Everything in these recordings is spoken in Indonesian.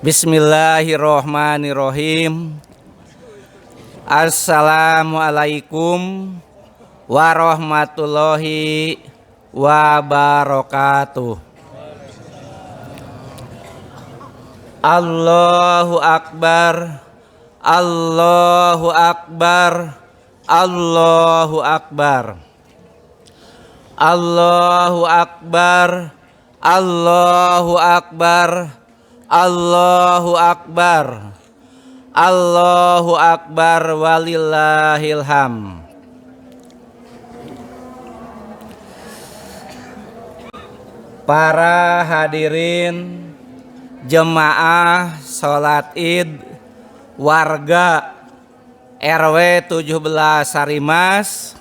Bismillahirrohmanirrohim. Assalamualaikum warahmatullahi wabarakatuh. Allahu Akbar, Allahu Akbar, Allahu Akbar, Allahu Akbar, Allahu Akbar, Allahu Akbar, Allahu Akbar, walillahil ham. Para hadirin jemaah sholat id warga RW 17 Sarimas,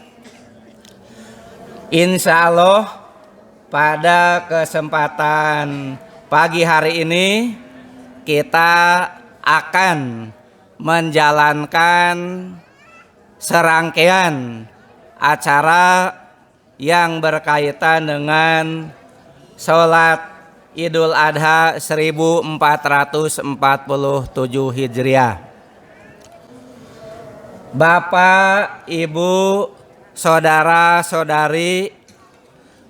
insya Allah pada kesempatan pagi hari ini kita akan menjalankan serangkaian acara yang berkaitan dengan sholat Idul Adha 1447 Hijriah. Bapak, Ibu, saudara-saudari,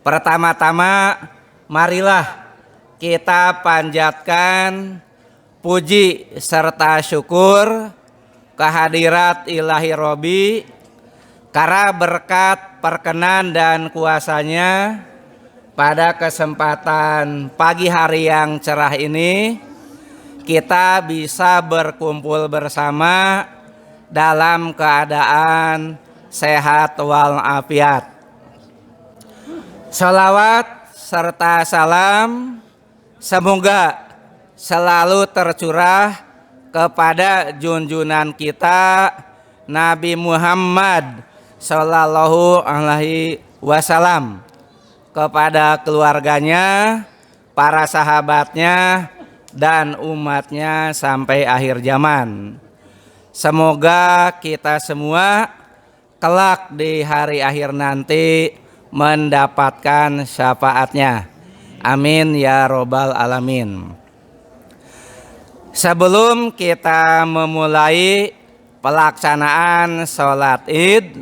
pertama-tama marilah kita panjatkan puji serta syukur kehadirat Ilahi Robi karena berkat perkenan dan kuasanya pada kesempatan pagi hari yang cerah ini kita bisa berkumpul bersama dalam keadaan sehat walafiat. Shalawat serta salam semoga selalu tercurah kepada junjungan kita Nabi Muhammad Sallallahu Alaihi Wasallam, kepada keluarganya, para sahabatnya, dan umatnya sampai akhir zaman. Semoga kita semua kelak di hari akhir nanti mendapatkan syafaatnya. Amin ya robbal alamin. Sebelum kita memulai pelaksanaan sholat id,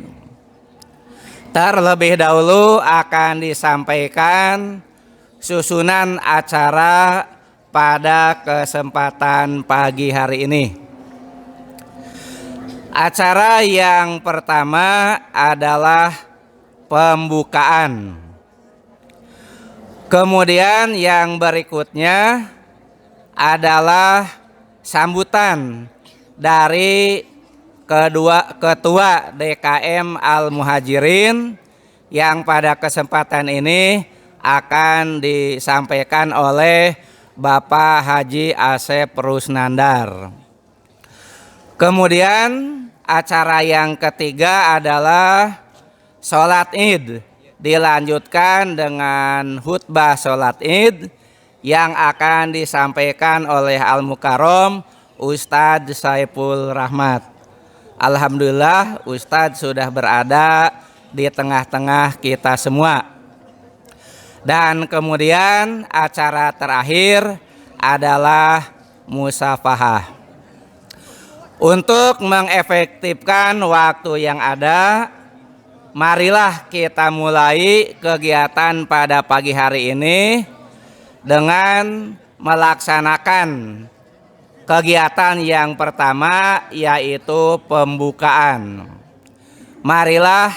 terlebih dahulu akan disampaikan susunan acara pada kesempatan pagi hari ini. Acara yang pertama adalah pembukaan. Kemudian yang berikutnya adalah sambutan dari Ketua DKM Al-Muhajirin yang pada kesempatan ini akan disampaikan oleh Bapak Haji Asep Rusnandar. Kemudian acara yang ketiga adalah sholat id, dilanjutkan dengan khutbah sholat id yang akan disampaikan oleh Al-Mukarrom Ustadz Saiful Rahmat. Alhamdulillah Ustadz sudah berada di tengah-tengah kita semua. Dan kemudian acara terakhir adalah musafahah. Untuk mengefektifkan waktu yang ada, marilah kita mulai kegiatan pada pagi hari ini dengan melaksanakan kegiatan yang pertama, yaitu pembukaan. Marilah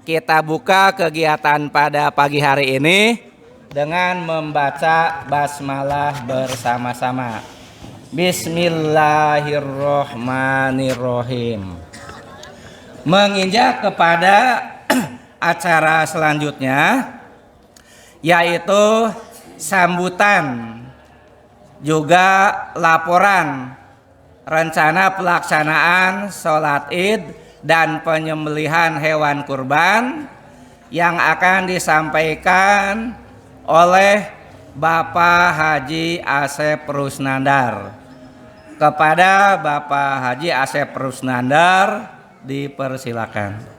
kita buka kegiatan pada pagi hari ini dengan membaca basmalah bersama-sama. Bismillahirrohmanirrohim. Menginjak kepada acara selanjutnya, yaitu sambutan juga laporan rencana pelaksanaan sholat id dan penyembelihan hewan kurban yang akan disampaikan oleh Bapak Haji Asep Rusnandar. Kepada Bapak Haji Asep Rusnandar dipersilakan.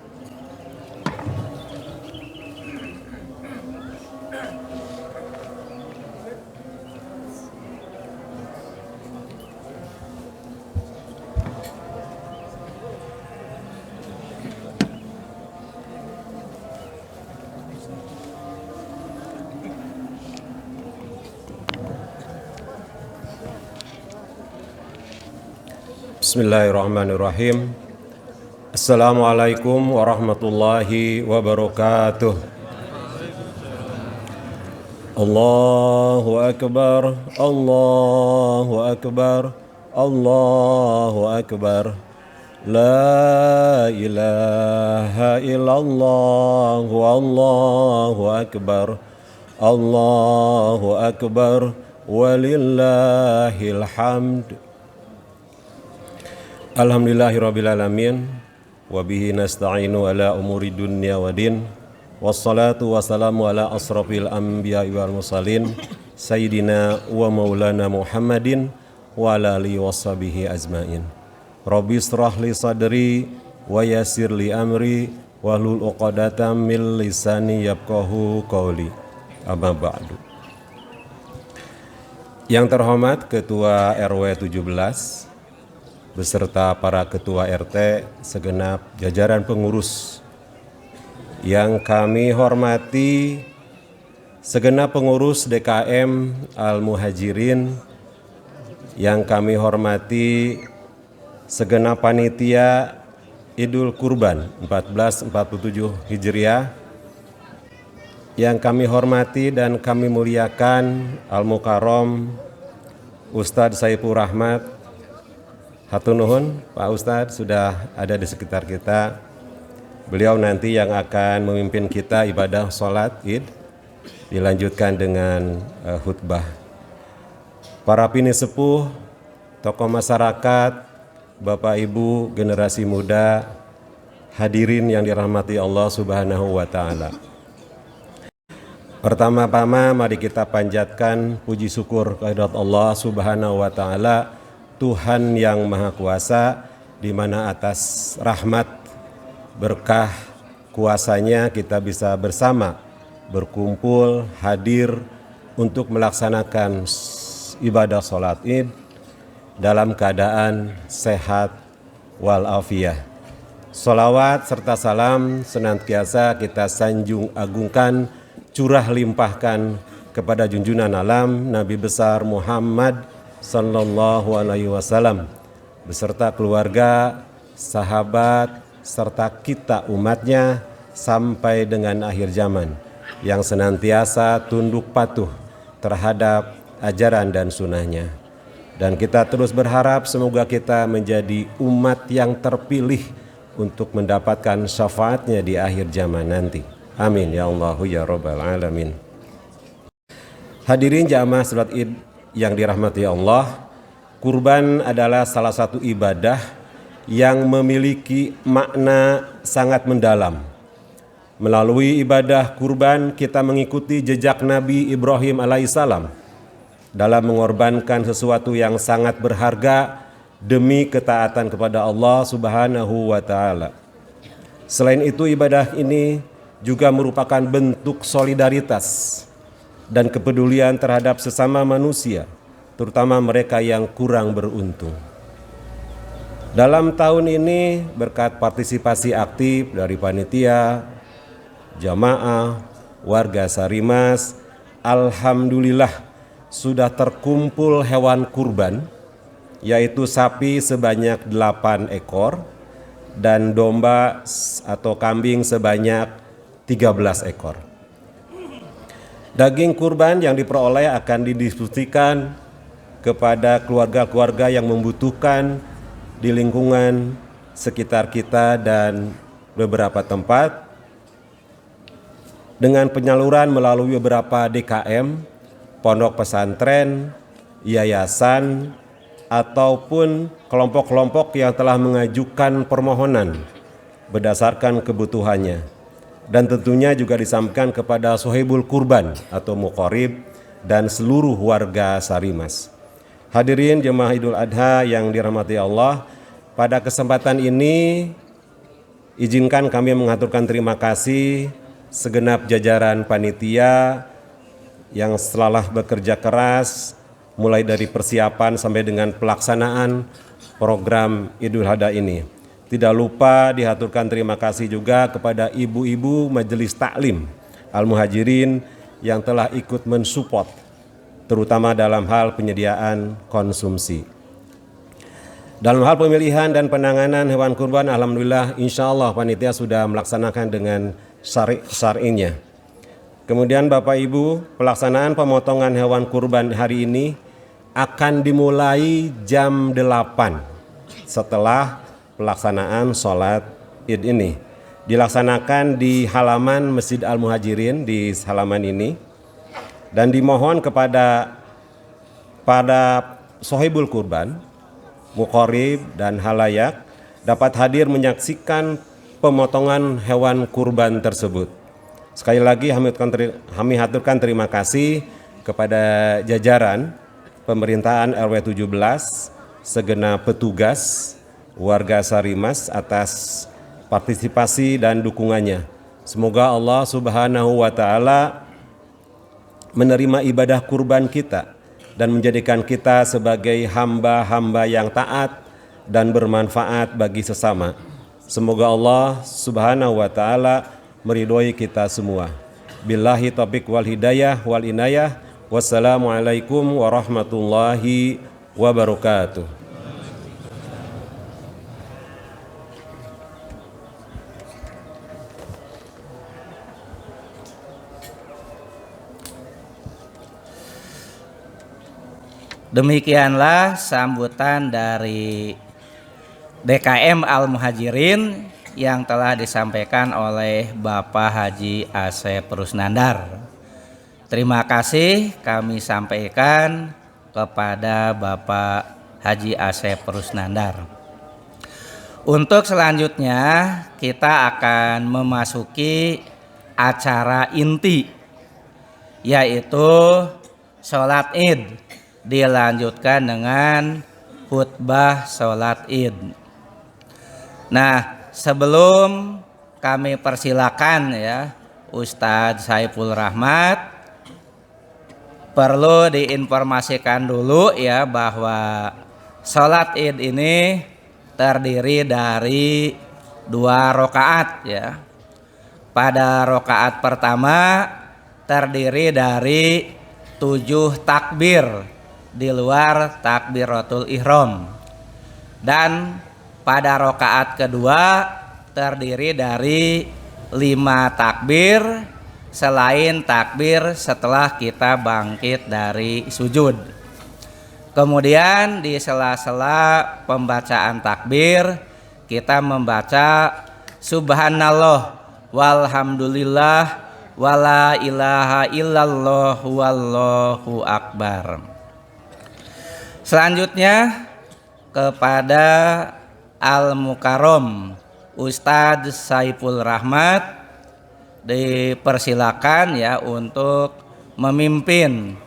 Bismillahirrahmanirrahim. Assalamualaikum warahmatullahi wabarakatuh. Allahu Akbar, Allahu Akbar, Allahu Akbar. La ilaha illallah, Allahu Akbar, Allahu Akbar, walillahil hamd. Alhamdulillahirrabbilalamin. Wabihi nasta'inu ala umuri dunya wa din. Wassalatu wassalamu ala asrafil anbiya wal mursalin Sayyidina wa maulana Muhammadin wa ala alihi washabihi ajmain. Rabbi israh li sadri wa yassir li amri wahlul 'uqdatam min lisani yafqahu qawli. Amma ba'du. Yang terhormat Ketua RW 17 beserta para ketua RT, segenap jajaran pengurus yang kami hormati, segenap pengurus DKM Al-Muhajirin yang kami hormati, segenap panitia Idul Kurban 1447 Hijriah yang kami hormati dan kami muliakan Al-Mukarram Ustadz Saiful Rahmat. Hatur nuhun, Pak Ustadz sudah ada di sekitar kita. Beliau nanti yang akan memimpin kita ibadah sholat Id, dilanjutkan dengan khutbah. Para pini sepuh, tokoh masyarakat, Bapak Ibu, generasi muda, hadirin yang dirahmati Allah Subhanahu wa Ta'ala. Pertama-tama mari kita panjatkan puji syukur kehadirat Allah Subhanahu wa Ta'ala, Tuhan yang Maha Kuasa, di mana atas rahmat, berkah, kuasanya kita bisa bersama berkumpul, hadir untuk melaksanakan ibadah sholat Id dalam keadaan sehat walafiat. Sholawat serta salam senantiasa kita sanjung agungkan, curah limpahkan kepada junjungan alam Nabi besar Muhammad sallallahu alaihi wasallam beserta keluarga, sahabat, serta kita umatnya sampai dengan akhir zaman yang senantiasa tunduk patuh terhadap ajaran dan sunnahnya. Dan kita terus berharap semoga kita menjadi umat yang terpilih untuk mendapatkan syafaatnya di akhir zaman nanti. Amin ya Allahu ya Rabbal Alamin. Hadirin jamaah salat Id yang dirahmati Allah, kurban adalah salah satu ibadah yang memiliki makna sangat mendalam. Melalui ibadah kurban kita mengikuti jejak Nabi Ibrahim alaihissalam dalam mengorbankan sesuatu yang sangat berharga demi ketaatan kepada Allah Subhanahu wa Ta'ala. Selain itu, ibadah ini juga merupakan bentuk solidaritas dan kepedulian terhadap sesama manusia, terutama mereka yang kurang beruntung. Dalam tahun ini, berkat partisipasi aktif dari panitia, jamaah, warga Sarimas, alhamdulillah sudah terkumpul hewan kurban, yaitu sapi sebanyak 8 ekor dan domba atau kambing sebanyak 13 ekor. Daging kurban yang diperoleh akan didistribusikan kepada keluarga-keluarga yang membutuhkan di lingkungan sekitar kita dan beberapa tempat dengan penyaluran melalui beberapa DKM, pondok pesantren, yayasan, ataupun kelompok-kelompok yang telah mengajukan permohonan berdasarkan kebutuhannya. Dan tentunya juga disampaikan kepada sohibul kurban atau muqarib dan seluruh warga Sarimas. Hadirin jemaah Idul Adha yang dirahmati Allah, pada kesempatan ini izinkan kami mengaturkan terima kasih segenap jajaran panitia yang selalu bekerja keras mulai dari persiapan sampai dengan pelaksanaan program Idul Adha ini. Tidak lupa dihaturkan terima kasih juga kepada ibu-ibu Majelis Taklim Al-Muhajirin yang telah ikut mensupport terutama dalam hal penyediaan konsumsi. Dalam hal pemilihan dan penanganan hewan kurban, alhamdulillah insya Allah panitia sudah melaksanakan dengan syar'inya. Kemudian Bapak Ibu, pelaksanaan pemotongan hewan kurban hari ini akan dimulai jam 8 setelah pelaksanaan sholat id ini. Dilaksanakan di halaman Masjid Al-Muhajirin di halaman ini, dan dimohon kepada sohibul kurban, muqarib dan halayak dapat hadir menyaksikan pemotongan hewan kurban tersebut. Sekali lagi kami haturkan terima kasih kepada jajaran pemerintahan RW 17, segenap petugas, warga Sarimas atas partisipasi dan dukungannya. Semoga Allah Subhanahu wa taala menerima ibadah kurban kita dan menjadikan kita sebagai hamba-hamba yang taat dan bermanfaat bagi sesama. Semoga Allah Subhanahu wa taala meridhoi kita semua. Billahi taufiq wal hidayah wal inayah. Wassalamualaikum warahmatullahi wabarakatuh. Demikianlah sambutan dari DKM Al-Muhajirin yang telah disampaikan oleh Bapak Haji Asep Rusnandar. Terima kasih kami sampaikan kepada Bapak Haji Asep Rusnandar. Untuk selanjutnya kita akan memasuki acara inti, yaitu sholat id. Dilanjutkan dengan khutbah sholat id. Nah, sebelum kami persilakan ya Ustadz Saiful Rahmat, perlu diinformasikan dulu ya bahwa sholat id ini terdiri dari 2 rakaat ya. Pada rakaat pertama terdiri dari 7 takbir di luar takbiratul ihram, dan pada rakaat kedua terdiri dari 5 takbir selain takbir setelah kita bangkit dari sujud. Kemudian di sela-sela pembacaan takbir kita membaca subhanallah walhamdulillah wala ilaha illallah wallahu akbar. Selanjutnya kepada Al-Mukarram Ustadz Saiful Rahmat dipersilakan ya untuk memimpin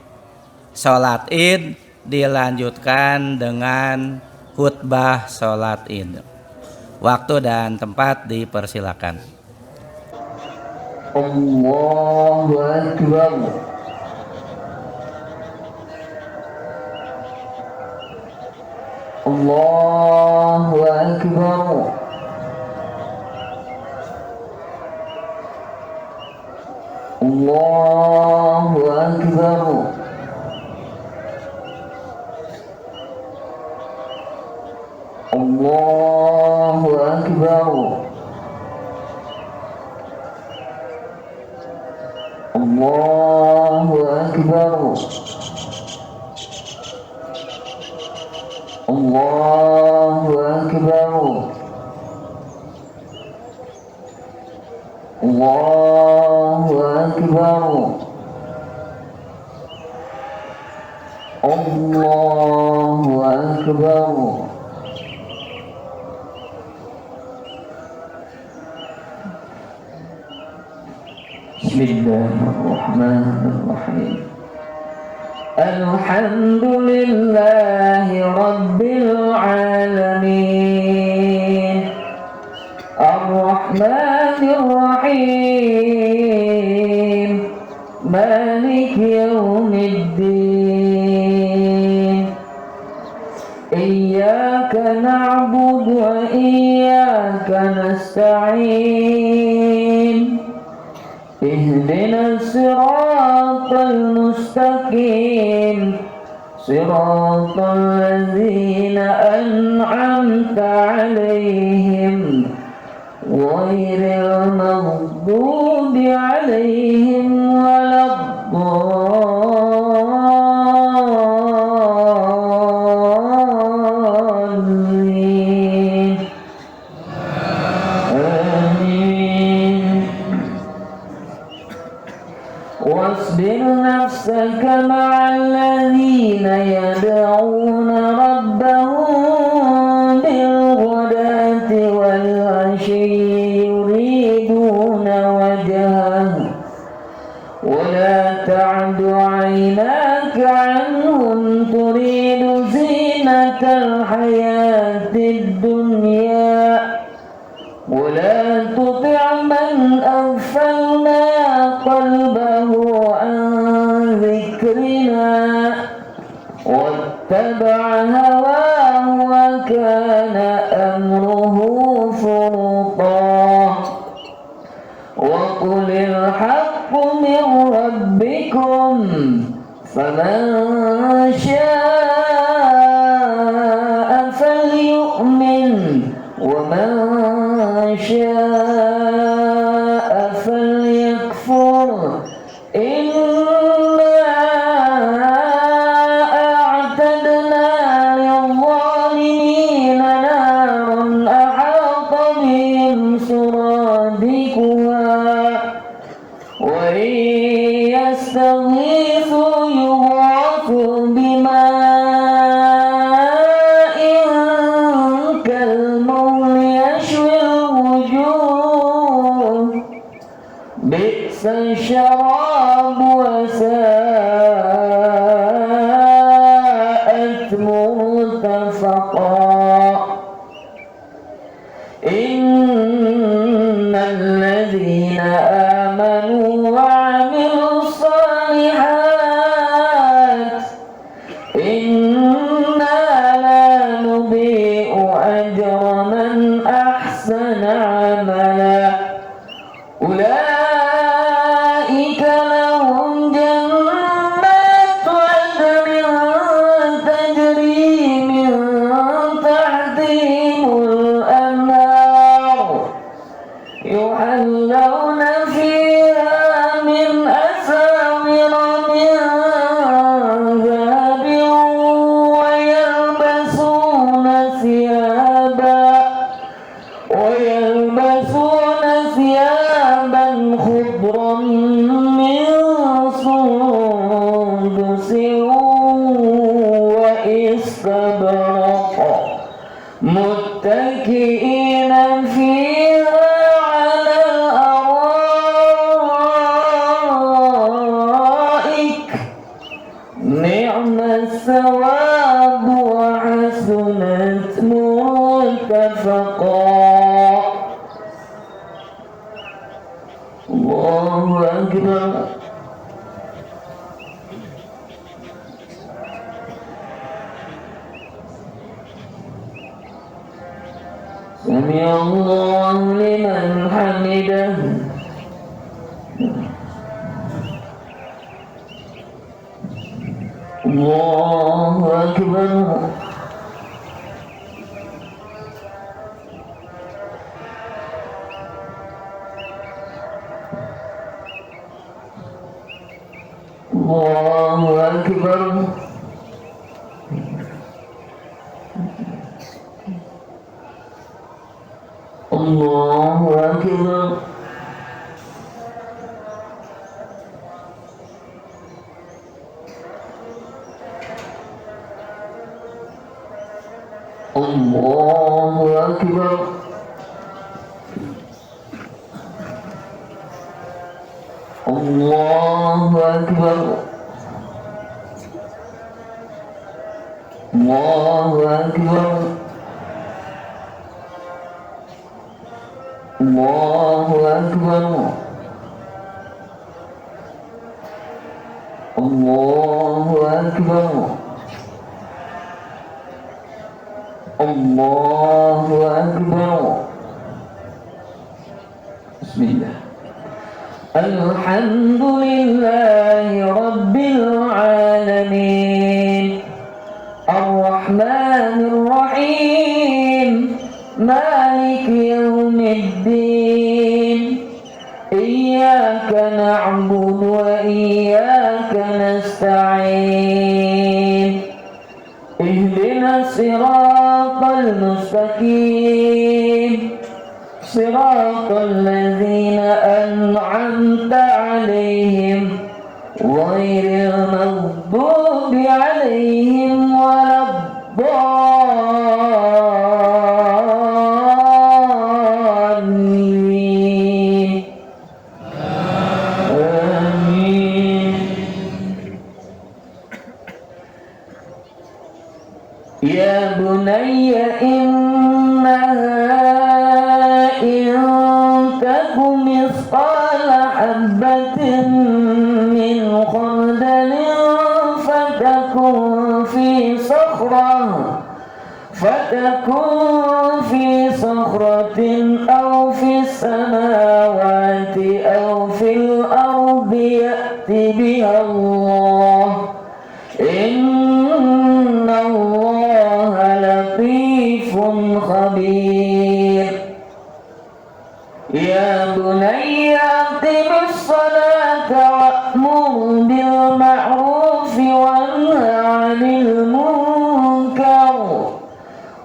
sholat id, dilanjutkan dengan khutbah sholat id. Waktu dan tempat dipersilakan. Allahu Akbar. Allahu Akbar. Allahu Akbar. Allahu Akbar. Allahu Akbar. Allahu Akbar. Allahu Akbar. Allahu Akbar. Bismillahirrahmanirrahim. Alhamdulillahi Rabbil Alamin, Ar-Rahmanir Rahim, Maliki Yawmiddin. Iyyaka na'budu wa iyyaka nasta'in. اهدنا الصراط المستقيم صراط الذين أنعمت عليهم غير المغضوب عليهم ولا الضالين آمين. واصبر نفسك مع الذين يدعون ربهم بالغداة والعشي يريدون وجهه ولا تعد عيناك عنهم تريد زينة الحياة الدنيا ولا تطع من أغفلنا قلبه عن ذكرنا واتبع هواه وكان أمره فرطا وقل الحق من ربكم فمن شاء فليؤمن ومن شاء فليكفر إنا أعتدنا للظالمين نارا أحاط بهم سرادقها وإن يستغيثوا يغاثوا بماء كالمهل يشوي الوجوه بئس الشراب وساءت مرتفقا إن الذين آمنوا وعملوا الصالحات إنا لا نضيع أجر من أحسن عملا أولئك لهم جنات عدن تجري من تحتهم الأنهار يحلون فيها من أساور من ذهب ويلبسون ثيابا خضرا من سندس وإستبرق متكئين فيها على الأرائك نعم الثواب وحسنت مرتفقا. الله أكبر. سمع الله لمن حمده. الله أكبر. الله أكبر. الله أكبر. الله أكبر. الله أكبر. الله أكبر. الله أكبر. الله أكبر. الله أكبر. بسم الله. الحمد لله رب العالمين الدين إياك نعبد وإياك نستعين اهدنا الصراط المستقيم صراط الذين أنعمت عليهم غير المغضوب عليهم ولا الضالين آمين. يا بني إنها إن تك مثقال حبة من خردل فتكن في صخرة أو في السماوات أو في الأرض يأت بها الله إن الله لطيف خبير. يا بني أقم الصلاة وأمر بالمعروف وانه عن المنكر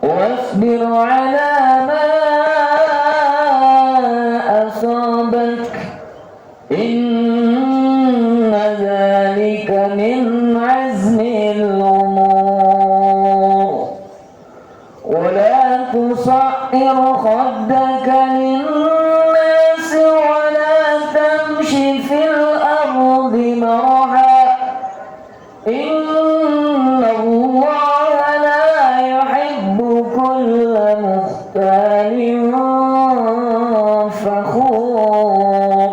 واصبر على ما أصابك إن ذلك من عزم الأمور. ولا تصعر خدك للناس ولا تمش في الأرض مرحا إن الله لا يحب كل مختال فخور.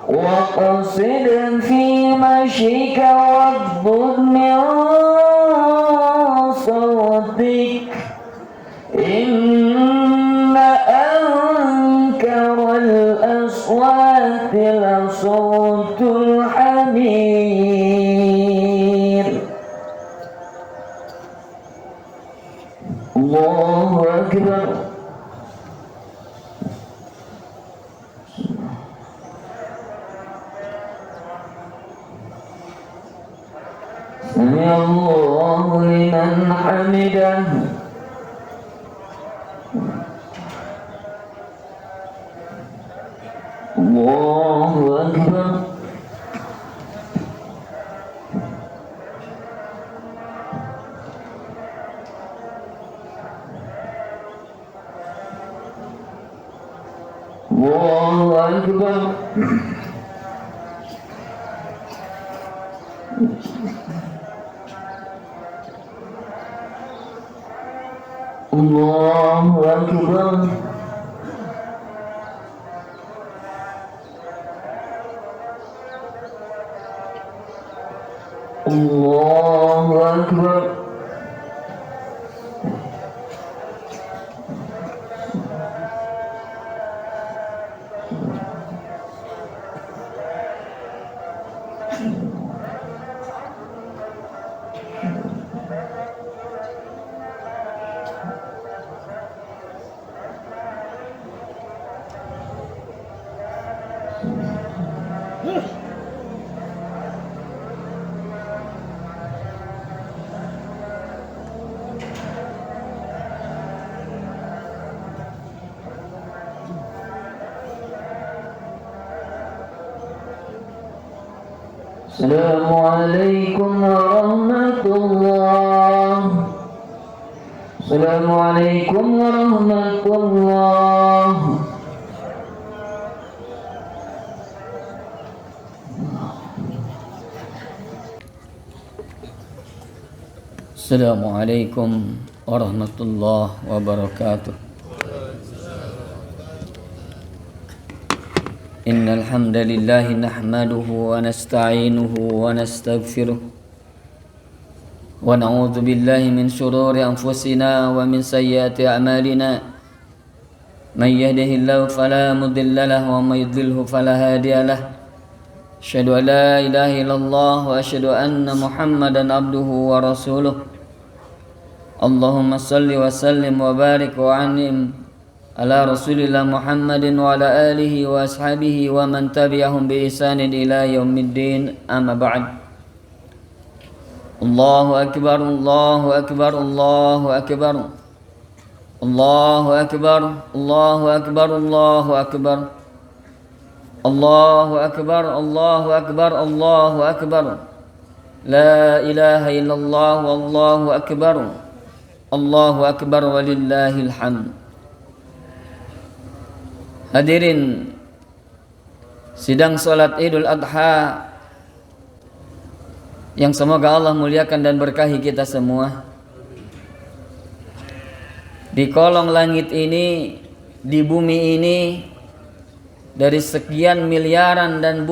واقصد في مشيك واغضض من صوتك إن أنكر الأصوات لصوت الحمير. الله أكبر. سمع الله لمن حمده. الله أكبر. الله أكبر. الله أكبر. الله أكبر. السلام عليكم ورحمة الله. السلام عليكم ورحمة الله. السلام عليكم ورحمة الله وبركاته. إن الحمد لله نحمده ونستعينه ونستغفره ونعوذ بالله من شرور أنفسنا ومن سيئات أعمالنا. من يهده الله فلا مضل له ومن يضلله فلا هادي له. أشهد أن لا إله إلا الله وأشهد أن محمدا عبده ورسوله. اللهم صل وسلم وبارك وعنهم ala Rasulillah Muhammadin wa ala alihi wa ashabihi wa man tabi'ahum bi ihsanin ila yaumiddin. Amma ba'd. Allahu akbar, Allahu akbar, Allahu akbar. Allahu akbar, Allahu akbar, Allahu akbar. Allahu akbar, Allahu akbar, Allahu akbar. La ilaha illallah wallahu akbar. Allahu akbar walillahil hamd. Hadirin sidang salat Idul Adha yang semoga Allah muliakan dan berkahi kita semua. Di kolong langit ini, di bumi ini, dari sekian miliaran dan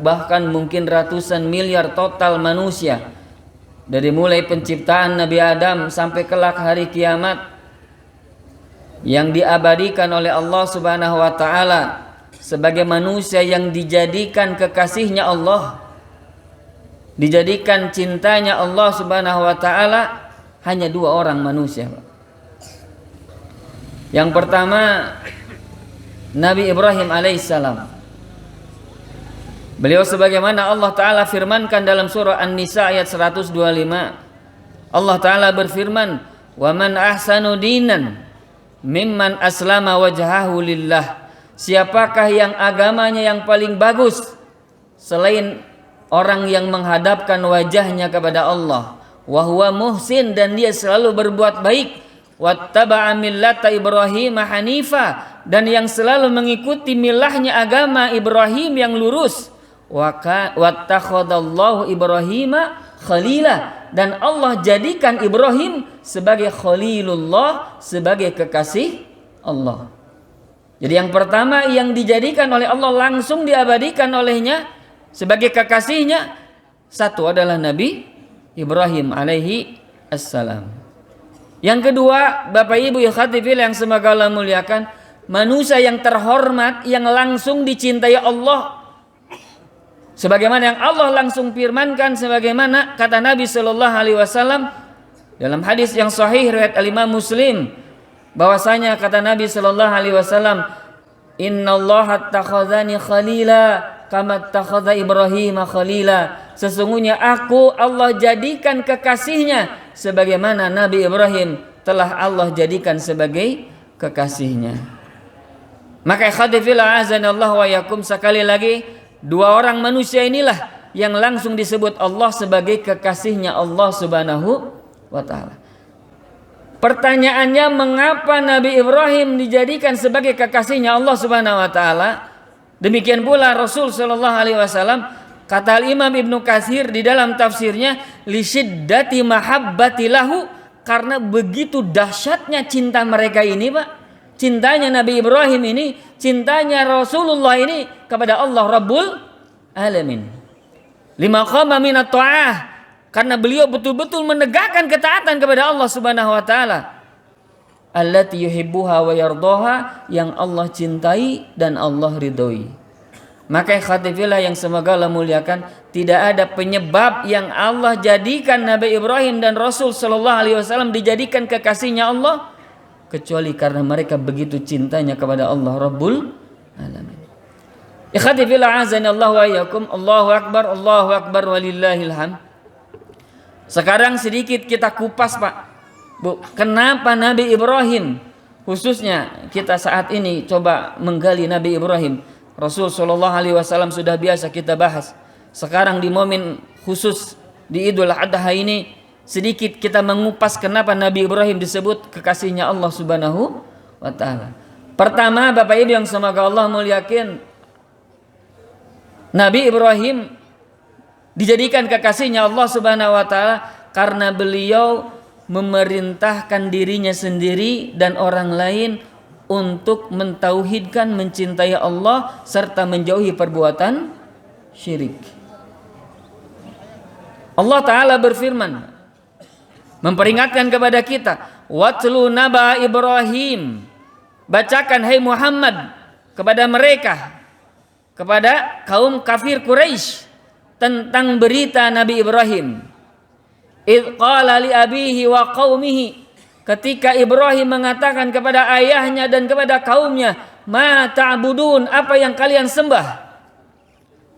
bahkan mungkin ratusan miliar total manusia, dari mulai penciptaan Nabi Adam sampai kelak hari kiamat, yang diabadikan oleh Allah Subhanahu wa taala sebagai manusia yang dijadikan kekasihnya Allah, dijadikan cintanya Allah Subhanahu wa taala, hanya 2 orang manusia. Yang pertama Nabi Ibrahim alaihissalam. Beliau sebagaimana Allah Ta'ala firmankan dalam surah An-Nisa ayat 125. Allah Ta'ala berfirman, "Wa man ahsanu dinan mimman aslama wajhahu lillah." Siapakah yang agamanya yang paling bagus selain orang yang menghadapkan wajahnya kepada Allah, wa huwa muhsin, dan dia selalu berbuat baik, wattaba'a millata Ibrahim hanifa, dan yang selalu mengikuti milahnya agama Ibrahim yang lurus, wattakhadallahu Ibrahima khalila, dan Allah jadikan Ibrahim sebagai khalilullah, sebagai kekasih Allah. Jadi yang pertama yang dijadikan oleh Allah, langsung diabadikan olehnya sebagai kekasihnya, satu adalah Nabi Ibrahim alaihi assalam. Yang kedua, Bapak Ibu ikhwati fillah yang semoga Allah muliakan, manusia yang terhormat yang langsung dicintai Allah, sebagaimana yang Allah langsung firmankan, sebagaimana kata Nabi sallallahu alaihi wasallam dalam hadis yang sahih riwayat Al-Imam Muslim, bahwasanya kata Nabi sallallahu alaihi wasallam, "Innallaha takhadzani khalila kama takhadza Ibrahim khalila." Sesungguhnya aku Allah jadikan kekasihnya sebagaimana Nabi Ibrahim telah Allah jadikan sebagai kekasihnya. Maka khadifillah azanallahu wa yakum, sekali lagi 2 orang manusia inilah yang langsung disebut Allah sebagai kekasihnya Allah Subhanahu wa taala. Pertanyaannya, mengapa Nabi Ibrahim dijadikan sebagai kekasihnya Allah Subhanahu wa taala? Demikian pula Rasul sallallahu alaihi wasallam, kata Imam Ibnu Katsir di dalam tafsirnya, li syiddati mahabbati lahu, karena begitu dahsyatnya cinta mereka ini, Pak. Cintanya Nabi Ibrahim ini, cintanya Rasulullah ini kepada Allah Rabbul Alamin. Lima qama minat ta'ah, karena beliau betul-betul menegakkan ketaatan kepada Allah Subhanahu wa taala. Allati yuhibbuha wa yardaha, yang Allah cintai dan Allah ridhoi. Maka khatifillah yang semoga Allah muliakan, tidak ada penyebab yang Allah jadikan Nabi Ibrahim dan Rasul sallallahu alaihi wasallam dijadikan kekasihnya Allah kecuali karena mereka begitu cintanya kepada Allah Rabbul Alamin. Khatifillah azanallahu wa iyyakum. Allahu akbar walillahil hamd. Sekarang sedikit kita kupas, Pak. Bu, kenapa Nabi Ibrahim, khususnya kita saat ini coba menggali Nabi Ibrahim. Rasul sallallahu alaihi wasallam sudah biasa kita bahas. Sekarang di momen khusus di Idul Adha ini, sedikit kita mengupas kenapa Nabi Ibrahim disebut kekasihnya Allah Subhanahu wa taala. Pertama, Bapak Ibu yang semoga Allah muliakan, Nabi Ibrahim dijadikan kekasihnya Allah Subhanahu wa taala karena beliau memerintahkan dirinya sendiri dan orang lain untuk mentauhidkan, mencintai Allah serta menjauhi perbuatan syirik. Allah Ta'ala berfirman, memperingatkan kepada kita, watlu naba Ibrahim, bacakan hai Muhammad kepada mereka, kepada kaum kafir Quraisy, tentang berita Nabi Ibrahim. Idh qala li abihi wa qaumihi, ketika Ibrahim mengatakan kepada ayahnya dan kepada kaumnya, "Ma ta'budun?" Apa yang kalian sembah?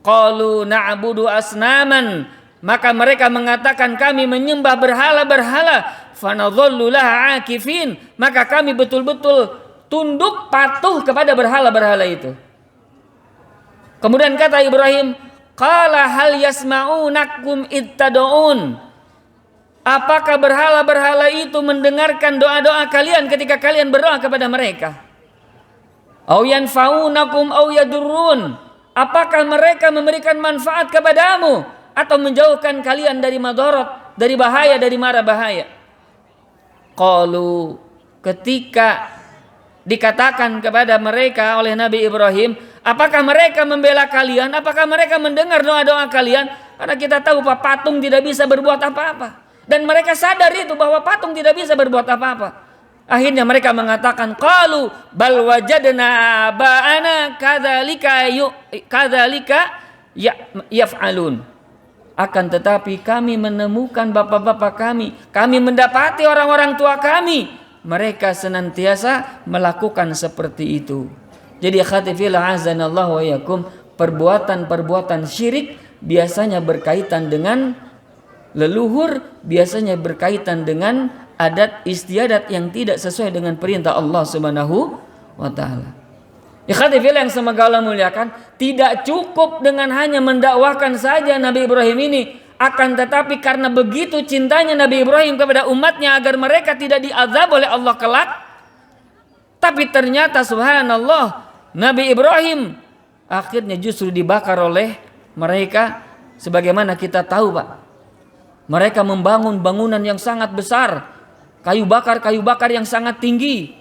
Qalu na'budu asnaman. Maka mereka mengatakan, kami menyembah berhala-berhala. Fanadhallu laha akifin. Maka kami betul-betul tunduk patuh kepada berhala-berhala itu. Kemudian kata Ibrahim, qala hal yasma'unakum ittada'un. Apakah berhala-berhala itu mendengarkan doa-doa kalian ketika kalian berdoa kepada mereka? Au yanfa'unakum au yadurrun. Apakah mereka memberikan manfaat kepadamu atau menjauhkan kalian dari madarat, dari bahaya, dari mara bahaya? Qalu, ketika dikatakan kepada mereka oleh Nabi Ibrahim, apakah mereka membela kalian? Apakah mereka mendengar doa-doa kalian? Karena kita tahu Pak, patung tidak bisa berbuat apa-apa. Dan mereka sadar itu bahwa patung tidak bisa berbuat apa-apa. Akhirnya mereka mengatakan, qalu bal wajadna ba'ana kadzalika yaf'alun. Akan tetapi kami menemukan bapak-bapak kami mendapati orang-orang tua kami, mereka senantiasa melakukan seperti itu. Jadi khatifillah azanallahu wa yakum, perbuatan-perbuatan syirik biasanya berkaitan dengan leluhur, biasanya berkaitan dengan adat istiadat yang tidak sesuai dengan perintah Allah Subhanahu wa taala. Ikhwatifillah yang semoga Allah muliakan, tidak cukup dengan hanya mendakwahkan saja Nabi Ibrahim ini, akan tetapi karena begitu cintanya Nabi Ibrahim kepada umatnya agar mereka tidak diazab oleh Allah kelak, tapi ternyata subhanallah Nabi Ibrahim akhirnya justru dibakar oleh mereka. Sebagaimana kita tahu Pak, mereka membangun bangunan yang sangat besar, kayu bakar yang sangat tinggi,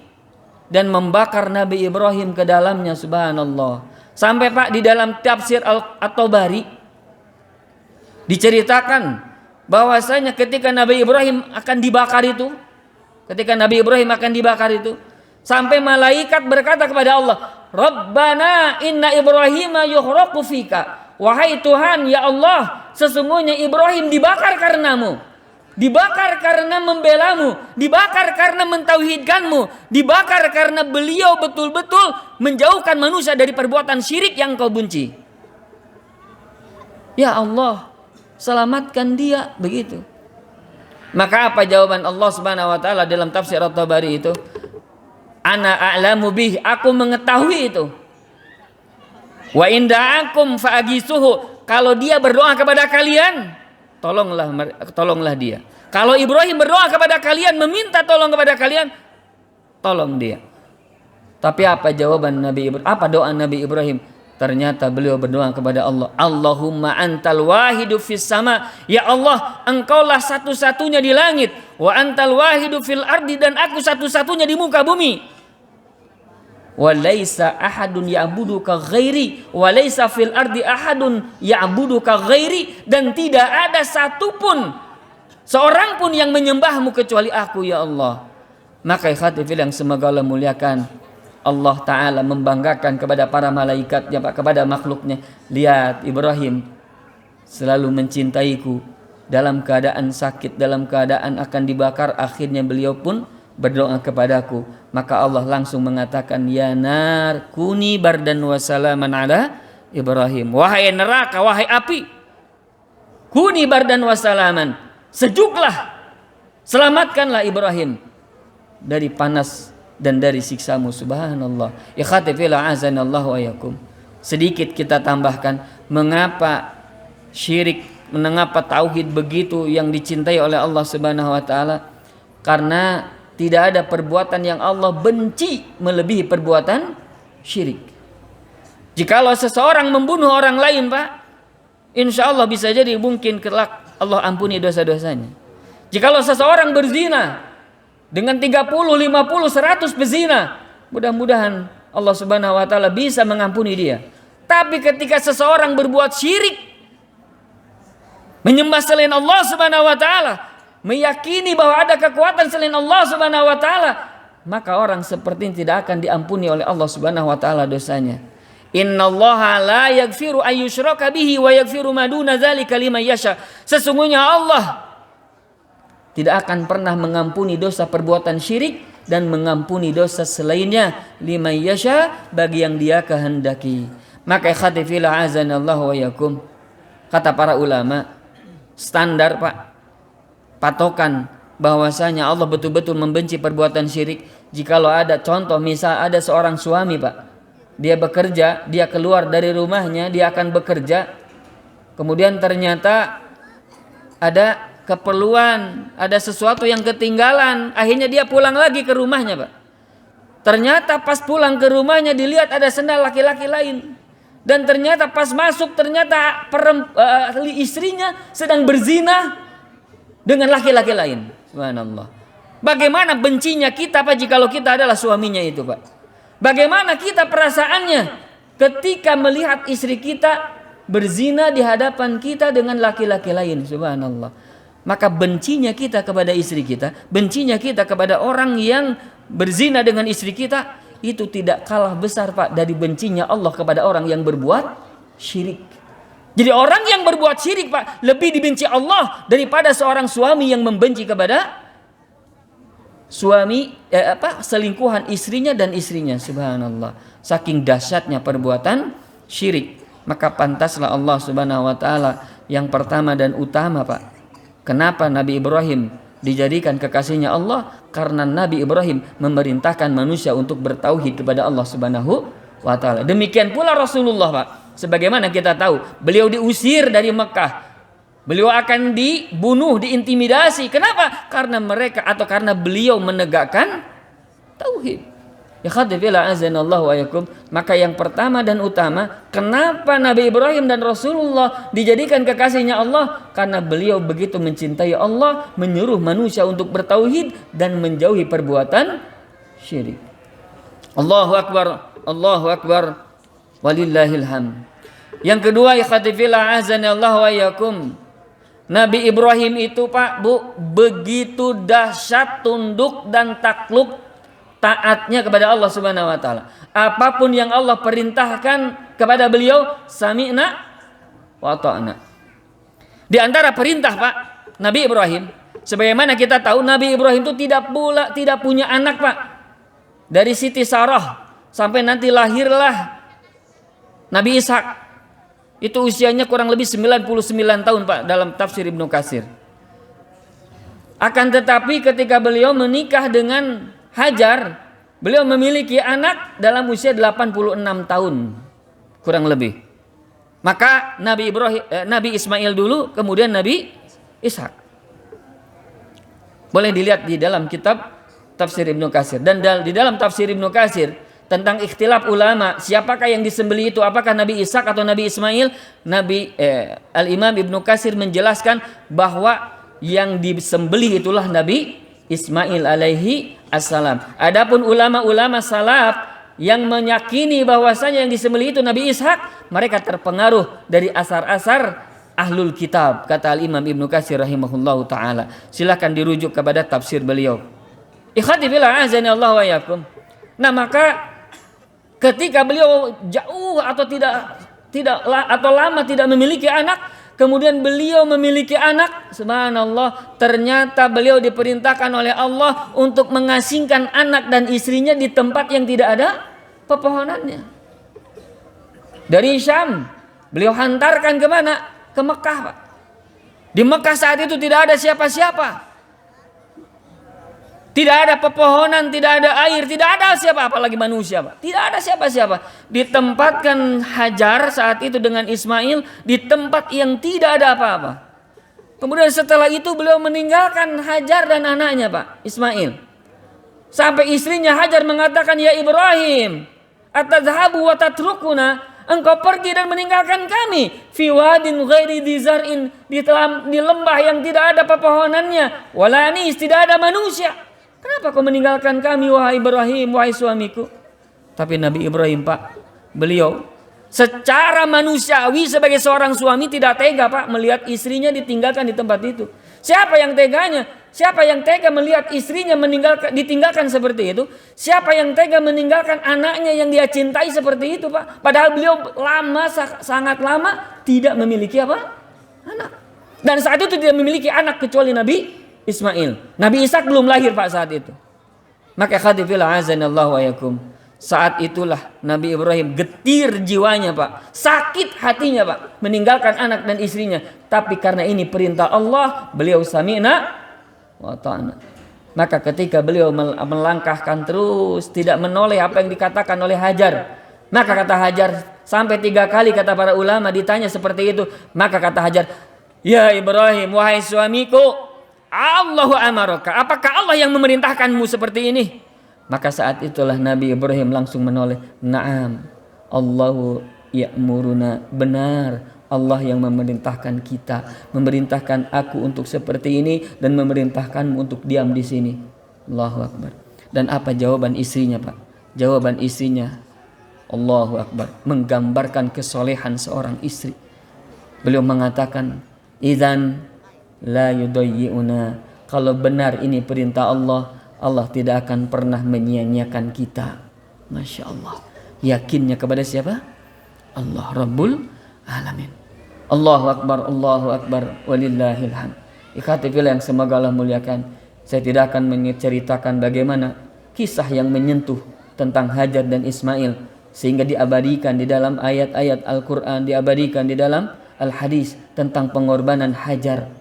dan membakar Nabi Ibrahim ke dalamnya, subhanallah. Sampai Pak di dalam tafsir At-Tabari diceritakan bahwasanya ketika Nabi Ibrahim akan dibakar itu, sampai malaikat berkata kepada Allah, Rabbana inna Ibrahima yuhraqu fika. Wahai Tuhan, ya Allah, sesungguhnya Ibrahim dibakar karenamu, dibakar karena membelamu, dibakar karena mentauhidkanmu, dibakar karena beliau betul-betul menjauhkan manusia dari perbuatan syirik yang kau benci. Ya Allah, selamatkan dia, begitu. Maka apa jawaban Allah Subhanahu wa taala dalam tafsir At-Tabari itu? Ana a'lamu bih, aku mengetahui itu. Wa inda'akum fa'agisuhu, kalau dia berdoa kepada kalian, tolonglah dia. Kalau Ibrahim berdoa kepada kalian, meminta tolong kepada kalian, tolong dia. Tapi apa jawaban Nabi Ibrahim? Apa doa Nabi Ibrahim? Ternyata beliau berdoa kepada Allah, Allahumma antal wahidu fis sama. Ya Allah, engkaulah satu-satunya di langit. Wa antal wahidu fil ardi, dan aku satu-satunya di muka bumi. Walaysa ahadun ya'buduka ghairi, walaysa fil ardi ahadun ya'buduka ghairi, dan tidak ada satupun, seorang pun yang menyembahmu kecuali aku, ya Allah. Maka ikhwatifil yang semoga Allah muliakan, Allah Ta'ala membanggakan kepada para malaikatnya, kepada makhluknya. Lihat, Ibrahim selalu mencintaiku, dalam keadaan sakit, dalam keadaan akan dibakar, akhirnya beliau pun berdoa kepadaku. Maka Allah langsung mengatakan, ya nar kuni bardan wa salaman ala Ibrahim. Wahai neraka, wahai api, kuni bardan wa salaman, sejuklah, selamatkanlah Ibrahim dari panas dan dari siksamu. Subhanallah. Ikhwati fillah azanallahu wa yakum. Sedikit kita tambahkan, mengapa syirik, mengapa tauhid begitu yang dicintai oleh Allah Subhanahu wa taala? Karena tidak ada perbuatan yang Allah benci melebihi perbuatan syirik. Jikalau seseorang membunuh orang lain, Pak, insya Allah bisa jadi mungkin kelak Allah ampuni dosa-dosanya. Jikalau seseorang berzina dengan 30, 50, 100 pezina, mudah-mudahan Allah Subhanahu wa taala bisa mengampuni dia. Tapi ketika seseorang berbuat syirik, menyembah selain Allah Subhanahu wa taala, meyakini bahwa ada kekuatan selain Allah Subhanahu wa taala, maka orang seperti ini tidak akan diampuni oleh Allah Subhanahu wa taala dosanya. Innallaha la yaghfiru ayyushraka bihi wa yaghfiru ma duna dzalika liman yasha. Sesungguhnya Allah tidak akan pernah mengampuni dosa perbuatan syirik dan mengampuni dosa selainnya, liman yasha, bagi yang Dia kehendaki. Maka ikhwati fillah azanallahu wa yakum, kata para ulama, standar Pak, patokan bahwasanya Allah betul-betul membenci perbuatan syirik, jikalau ada contoh, misal ada seorang suami Pak, dia bekerja, dia keluar dari rumahnya, dia akan bekerja, kemudian ternyata ada keperluan, ada sesuatu yang ketinggalan, akhirnya dia pulang lagi ke rumahnya Pak. Ternyata pas pulang ke rumahnya dilihat ada sendal laki-laki lain, dan ternyata pas masuk ternyata istrinya sedang berzina dengan laki-laki lain. Subhanallah. Bagaimana bencinya kita Pak jikalau kita adalah suaminya itu Pak? Bagaimana kita perasaannya ketika melihat istri kita berzina di hadapan kita dengan laki-laki lain? Subhanallah. Maka bencinya kita kepada istri kita, bencinya kita kepada orang yang berzina dengan istri kita, itu tidak kalah besar Pak dari bencinya Allah kepada orang yang berbuat syirik. Jadi orang yang berbuat syirik Pak lebih dibenci Allah daripada seorang suami yang membenci kepada selingkuhan istrinya dan istrinya. Subhanallah. Saking dahsyatnya perbuatan syirik, maka pantaslah Allah Subhanahu wa taala yang pertama dan utama Pak. Kenapa Nabi Ibrahim dijadikan kekasihnya Allah? Karena Nabi Ibrahim memerintahkan manusia untuk bertauhid kepada Allah Subhanahu wa taala. Demikian pula Rasulullah Pak. Sebagaimana kita tahu, beliau diusir dari Mekah. Beliau akan dibunuh, diintimidasi. Kenapa? Karena karena beliau menegakkan tauhid. Ya khadifillah azanallahu wa yakum. Maka yang pertama dan utama, kenapa Nabi Ibrahim dan Rasulullah dijadikan kekasihnya Allah? Karena beliau begitu mencintai Allah, menyuruh manusia untuk bertauhid dan menjauhi perbuatan syirik. Allahu akbar, Allahu akbar, walillahil hamd. Yang kedua, ikhwatifillah azanallahu wa yakum, Nabi Ibrahim itu Pak Bu begitu dahsyat tunduk dan takluk taatnya kepada Allah Subhanahu wa taala. Apapun yang Allah perintahkan kepada beliau, sami'na wa ta'na. Di antara perintah Pak Nabi Ibrahim, sebagaimana kita tahu Nabi Ibrahim itu tidak punya anak Pak. Dari Siti Sarah sampai nanti lahirlah Nabi Ishak. Itu usianya kurang lebih 99 tahun Pak dalam tafsir Ibnu Katsir. Akan tetapi ketika beliau menikah dengan Hajar, beliau memiliki anak dalam usia 86 tahun kurang lebih. Maka Nabi Ismail dulu, kemudian Nabi Ishak. Boleh dilihat di dalam kitab tafsir Ibnu Katsir. Dan di dalam tafsir Ibnu Katsir tentang ikhtilaf ulama, siapakah yang disembelih itu, apakah Nabi Ishak atau Nabi Ismail? Al-Imam Ibnu Katsir menjelaskan bahwa yang disembelih itulah Nabi Ismail alaihi assalam. Adapun ulama-ulama salaf yang meyakini bahwasanya yang disembelih itu Nabi Ishak, mereka terpengaruh dari asar-asar ahlul kitab, kata Al-Imam Ibnu Katsir rahimahullahu taala. Silakan dirujuk kepada tafsir beliau. Ikhwati fillah azani Allah wa yakum. Nah, maka ketika beliau jauh atau lama tidak memiliki anak, kemudian beliau memiliki anak, subhanallah, ternyata beliau diperintahkan oleh Allah untuk mengasingkan anak dan istrinya di tempat yang tidak ada pepohonannya. Dari Syam beliau hantarkan ke mana? Ke Mekah Pak. Di Mekah saat itu tidak ada siapa-siapa. Tidak ada pepohonan, tidak ada air, tidak ada siapa, apalagi manusia Pak. Tidak ada siapa-siapa. Ditempatkan Hajar saat itu dengan Ismail di tempat yang tidak ada apa-apa. Kemudian setelah itu beliau meninggalkan Hajar dan anaknya Pak, Ismail. Sampai istrinya Hajar mengatakan, "Ya Ibrahim, atadhabu wa tatrukuna?" Engkau pergi dan meninggalkan kami fi wadin ghairi dizar'in, di lembah yang tidak ada pepohonannya, wala anis, tidak ada manusia. Kenapa kau meninggalkan kami wahai Ibrahim, wahai suamiku? Tapi Nabi Ibrahim Pak, beliau secara manusiawi sebagai seorang suami tidak tega Pak melihat istrinya ditinggalkan di tempat itu. Siapa yang teganya? Siapa yang tega melihat istrinya ditinggalkan seperti itu? Siapa yang tega meninggalkan anaknya yang dia cintai seperti itu Pak? Padahal beliau sangat lama tidak memiliki apa? Anak. Dan saat itu tidak memiliki anak kecuali Nabi Ismail. Nabi Ishak belum lahir Pak saat itu. Maka khadifillah azanallahu wa yakum. Saat itulah Nabi Ibrahim getir jiwanya Pak. Sakit hatinya Pak. Meninggalkan anak dan istrinya. Tapi karena ini perintah Allah, beliau sami'na wa ta'na. Maka ketika beliau melangkahkan terus, tidak menoleh apa yang dikatakan oleh Hajar. Maka kata Hajar, sampai 3 kali kata para ulama ditanya seperti itu. Maka kata Hajar, ya Ibrahim, wahai suamiku, Allahu amaraka, apakah Allah yang memerintahkanmu seperti ini? Maka saat itulah Nabi Ibrahim langsung menoleh, na'am, Allahu ya'muruna, benar, Allah yang memerintahkan kita, memerintahkan aku untuk seperti ini dan memerintahkanmu untuk diam di sini. Allahu Akbar. Dan apa jawaban istrinya Pak? Jawaban istrinya, Allahu Akbar, menggambarkan kesolehan seorang istri. Beliau mengatakan, idzan la yudayyi'una, kalau benar ini perintah Allah, Allah tidak akan pernah menyia-nyiakan kita. Masya Allah. Yakinnya kepada siapa? Allah Rabbul Alamin. Allahu Akbar, walillahil hamd. Ikhwati fillah yang semoga Allah muliakan. Saya tidak akan menceritakan bagaimana kisah yang menyentuh tentang Hajar dan Ismail sehingga diabadikan di dalam ayat-ayat Al-Quran, diabadikan di dalam Al-Hadis tentang pengorbanan Hajar.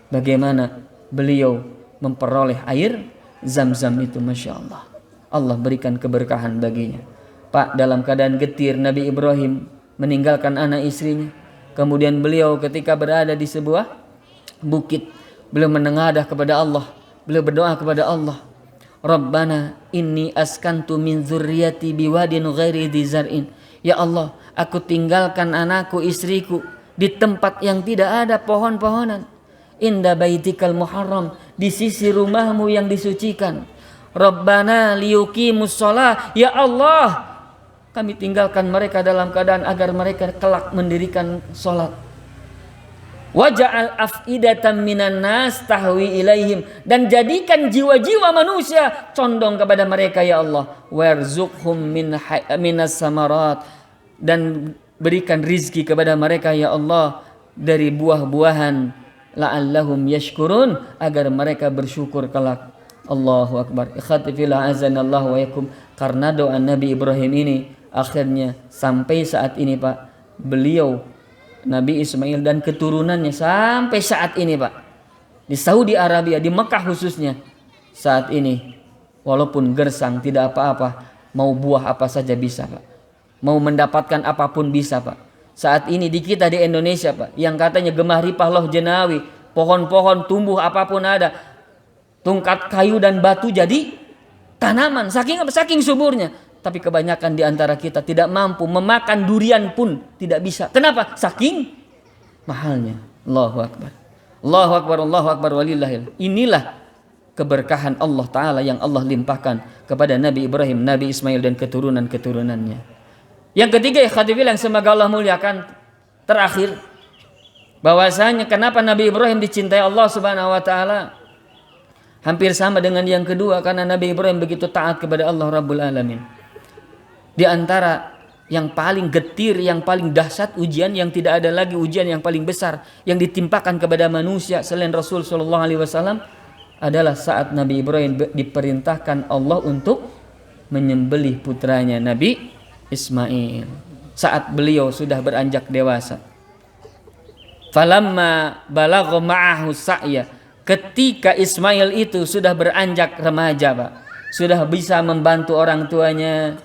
Bagaimana beliau memperoleh air Zam-Zam itu, Masya Allah. Allah berikan keberkahan baginya. Pak, dalam keadaan getir Nabi Ibrahim meninggalkan anak istrinya. Kemudian beliau ketika berada di sebuah bukit, beliau menengadah kepada Allah. Beliau berdoa kepada Allah. Rabbana inni askantu min dzurriyyati biwadin ghairi dzi zar'in. Ya Allah, aku tinggalkan anakku, istriku di tempat yang tidak ada pohon-pohonan. Inda baitikal muharram, di sisi rumahmu yang disucikan. Rabbana liyuqimus shalah, ya Allah, kami tinggalkan mereka dalam keadaan agar mereka kelak mendirikan salat. Waja'al af'idatan minan nas tahwi ilaihim, dan jadikan jiwa-jiwa manusia condong kepada mereka ya Allah. Warzuqhum minas samarat, dan berikan rizki kepada mereka ya Allah dari buah-buahan, la'allahum yashkurun, agar mereka bersyukur kelak. Allahu Akbar. Ikhwati fillah azanallahu wa yakum. Karena doa Nabi Ibrahim ini akhirnya sampai saat ini Pak, beliau Nabi Ismail dan keturunannya sampai saat ini Pak, di Saudi Arabia, di Mekah khususnya, saat ini walaupun gersang tidak apa-apa, mau buah apa saja bisa Pak, mau mendapatkan apapun bisa Pak. Saat ini di kita di Indonesia Pak, yang katanya Gemah Ripah Loh Jenawi, pohon-pohon tumbuh apapun ada, tungkat kayu dan batu jadi tanaman, saking suburnya. Tapi kebanyakan di antara kita tidak mampu memakan durian pun tidak bisa. Kenapa? Saking mahalnya. Allahu Akbar. Allahu Akbar, Allahu Akbar, walillahil. Inilah keberkahan Allah Ta'ala yang Allah limpahkan kepada Nabi Ibrahim, Nabi Ismail dan keturunan-keturunannya. Yang ketiga, ikhwatifillah yang semoga Allah muliakan, terakhir, bahwasanya kenapa Nabi Ibrahim dicintai Allah Subhanahu wa Ta'ala, hampir sama dengan yang kedua, karena Nabi Ibrahim begitu taat kepada Allah Rabbul Alamin. Di antara yang paling getir, yang paling dahsyat ujian, yang tidak ada lagi ujian yang paling besar yang ditimpakan kepada manusia selain Rasul Shallallahu Alaihi Wasallam, adalah saat Nabi Ibrahim diperintahkan Allah untuk menyembelih putranya Nabi Ismail. Saat beliau sudah beranjak dewasa. Falamma balagha ma'ahu sa'ya, ketika Ismail itu sudah beranjak remaja Pak, sudah bisa membantu orang tuanya.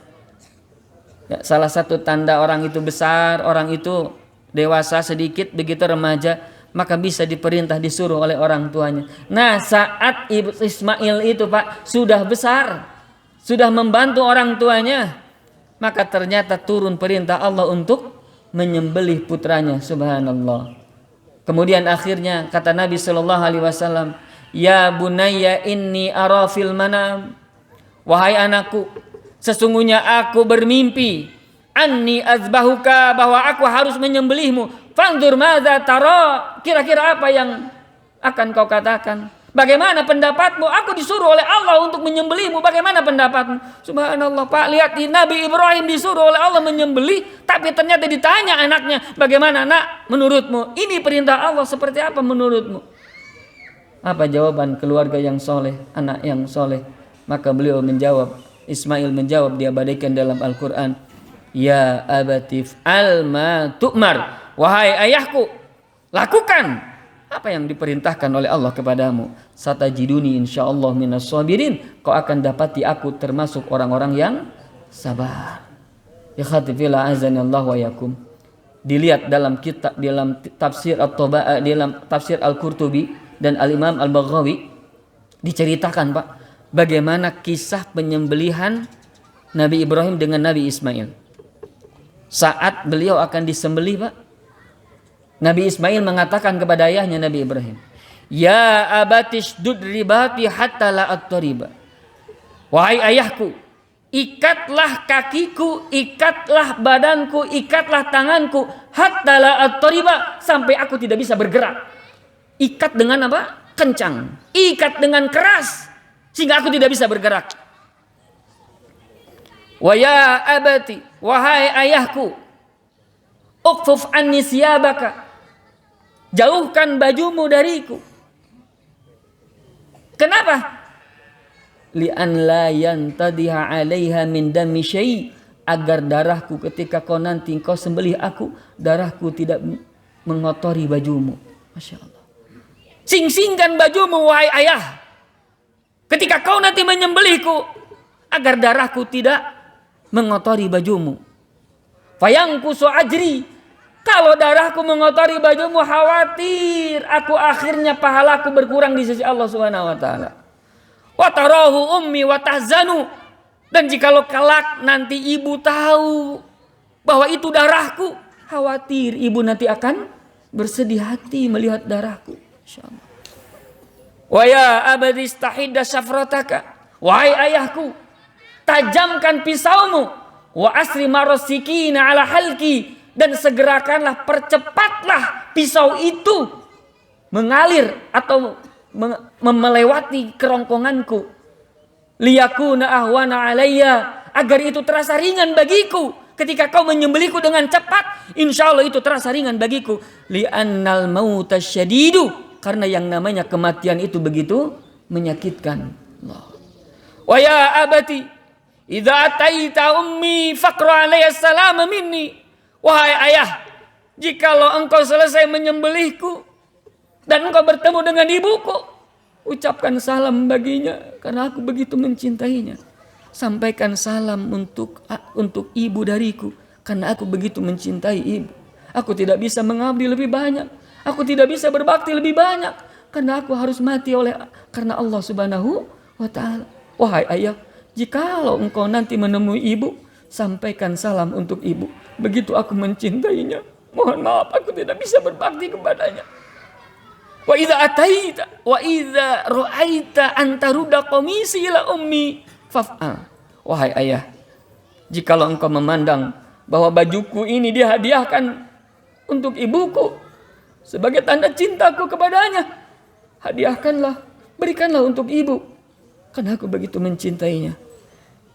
Ya, salah satu tanda orang itu besar, orang itu dewasa sedikit, begitu remaja, maka bisa diperintah, disuruh oleh orang tuanya. Nah, saat Ismail itu Pak sudah besar, sudah membantu orang tuanya, maka ternyata turun perintah Allah untuk menyembelih putranya. Subhanallah. Kemudian akhirnya kata Nabi Shallallahu Alaihi Wasallam, ya bunayya inni ara fil manam, wahai anakku, sesungguhnya aku bermimpi, anni azbahuka, bahwa aku harus menyembelihmu. Fanzur madza tara, kira-kira apa yang akan kau katakan? Bagaimana pendapatmu? Aku disuruh oleh Allah untuk menyembelihmu. Bagaimana pendapatmu? Subhanallah Pak, lihat Nabi Ibrahim disuruh oleh Allah menyembelih, tapi ternyata ditanya anaknya, bagaimana nak menurutmu? Ini perintah Allah, seperti apa menurutmu? Apa jawaban keluarga yang soleh, anak yang soleh? Maka beliau menjawab, Ismail menjawab, diabadikan dalam Al-Quran, ya abatif alma tu'mar, wahai ayahku, lakukan apa yang diperintahkan oleh Allah kepadamu. Satajiduni insyaallah minas sabirin, kau akan dapati aku termasuk orang-orang yang sabar. Ya khatifillah azanillah wa yakum. Dilihat dalam kitab, dalam tafsir At-Tabari, dalam tafsir Al-Qurtubi dan Al-Imam Al-Baghawi, diceritakan Pak, bagaimana kisah penyembelihan Nabi Ibrahim dengan Nabi Ismail. Saat beliau akan disembelih Pak, Nabi Ismail mengatakan kepada ayahnya Nabi Ibrahim, ya abatish dud ribati hatta la at-tariba. Wahai ayahku, ikatlah kakiku, ikatlah badanku, ikatlah tanganku, hatta la at-tariba, sampai aku tidak bisa bergerak. Ikat dengan apa? Kencang. Ikat dengan keras sehingga aku tidak bisa bergerak. Wa ya abati, wahai ayahku, uqfuf anni siyabaka, jauhkan bajumu dariku. Kenapa? Li'an la yantadiha 'alaiha min dami syai', agar darahku ketika kau nanti kau sembelih aku, darahku tidak mengotori bajumu. Masya Allah. Sing-singkan bajumu wahai ayah, ketika kau nanti menyembelihku, agar darahku tidak mengotori bajumu. Fayangkusu ajri, kalau darahku mengotori bajumu, khawatir aku akhirnya pahalaku berkurang di sisi Allah Subhanahu wa taala. Wa tarahu ummi wa tahzanu, dan jikalau kelak nanti ibu tahu bahwa itu darahku, khawatir ibu nanti akan bersedih hati melihat darahku. Insyaallah. Wa ya abadi istahidda syafrataka, wahai ayahku, tajamkan pisaumu, wa asri marasikina ala halki, dan segerakanlah, percepatlah pisau itu mengalir atau melewati kerongkonganku. Liyakuna ahwana alayya, agar itu terasa ringan bagiku. Ketika kau menyembelihku dengan cepat, insya Allah itu terasa ringan bagiku. Li'annal mauta syadidu, karena yang namanya kematian itu begitu menyakitkan. Wa ya abati idza ataita ummi faqra alayya salam minni, wahai ayah, jikalau engkau selesai menyembelihku dan engkau bertemu dengan ibuku, ucapkan salam baginya karena aku begitu mencintainya. Sampaikan salam untuk ibu dariku karena aku begitu mencintai ibu. Aku tidak bisa mengabdi lebih banyak, aku tidak bisa berbakti lebih banyak karena aku harus mati karena Allah Subhanahu wa taala. Wahai ayah, jikalau engkau nanti menemui ibu, sampaikan salam untuk ibu. Begitu aku mencintainya. Mohon maaf, aku tidak bisa berbakti kepadanya. Wa idza ataita wa idza ra'aita antaruda qamisi ila ummi faf'al. Wahai ayah, jikalau engkau memandang bahwa bajuku ini dihadiahkan untuk ibuku sebagai tanda cintaku kepadanya, hadiahkanlah, berikanlah untuk ibu karena aku begitu mencintainya.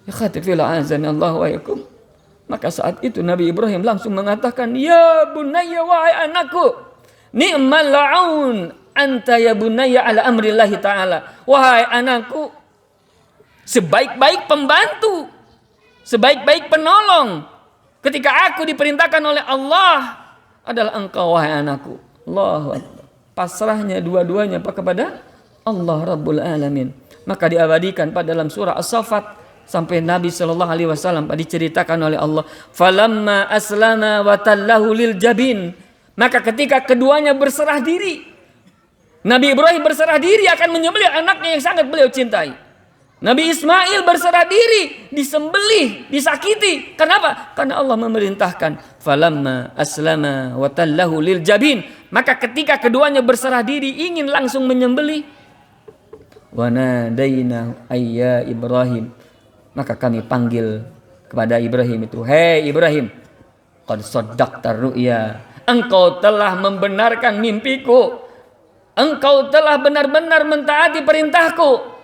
Ya khatifillah azanillah wa yakum. Maka saat itu Nabi Ibrahim langsung mengatakan, ya bunayya, wahai anakku, ni'mal la'un anta ya bunayya ala amrillahi ta'ala. Wahai anakku, sebaik-baik pembantu, sebaik-baik penolong ketika aku diperintahkan oleh Allah adalah engkau, wahai anakku. Allahu Akbar. Pasrahnya dua-duanya kepada Allah Rabbul Alamin. Maka diabadikan pada dalam surah As-Saffat sampai Nabi SAW diceritakan oleh Allah, falamma aslama wa tallahu lil jabin, maka ketika keduanya berserah diri, Nabi Ibrahim berserah diri akan menyembelih anaknya yang sangat beliau cintai. Nabi Ismail berserah diri, disembelih, disakiti. Kenapa? Karena Allah memerintahkan. Falamma aslama wa tallahu lil jabin, maka ketika keduanya berserah diri ingin langsung menyembelih, wa nadaina ayya Ibrahim, maka kami panggil kepada Ibrahim itu, hei Ibrahim, qad saddaqta ru'ya, engkau telah membenarkan mimpiku, engkau telah benar-benar mentaati perintahku.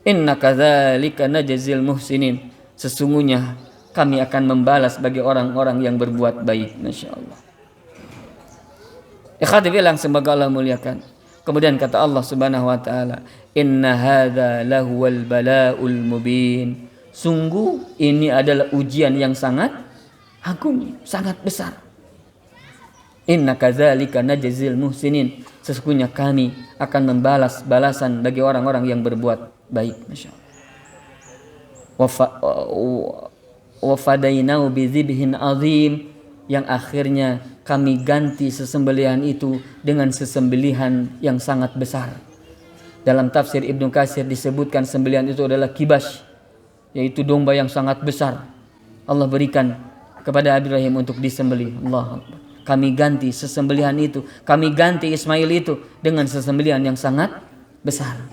Inna kadzalika najzil muhsinin, sesungguhnya kami akan membalas bagi orang-orang yang berbuat baik. Masya Allah. Ikhwati fillah, semoga Allah muliakan. Kemudian kata Allah Subhanahu wa taala, "Inna hadza lahuwal balaul mubin." Sungguh ini adalah ujian yang sangat agung, sangat besar. Inna kadzalika najzil muhsinin. Sesungguhnya kami akan membalas balasan bagi orang-orang yang berbuat baik. Masyaallah. Wa fadainahu bidzibhin azim, yang akhirnya kami ganti sesembelihan itu dengan sesembelihan yang sangat besar. Dalam tafsir Ibnu Katsir disebutkan sembelihan itu adalah kibas, yaitu domba yang sangat besar. Allah berikan kepada Ibrahim untuk disembelih. Allah Akbar. Kami ganti sesembelihan itu, kami ganti Ismail itu dengan sesembelihan yang sangat besar.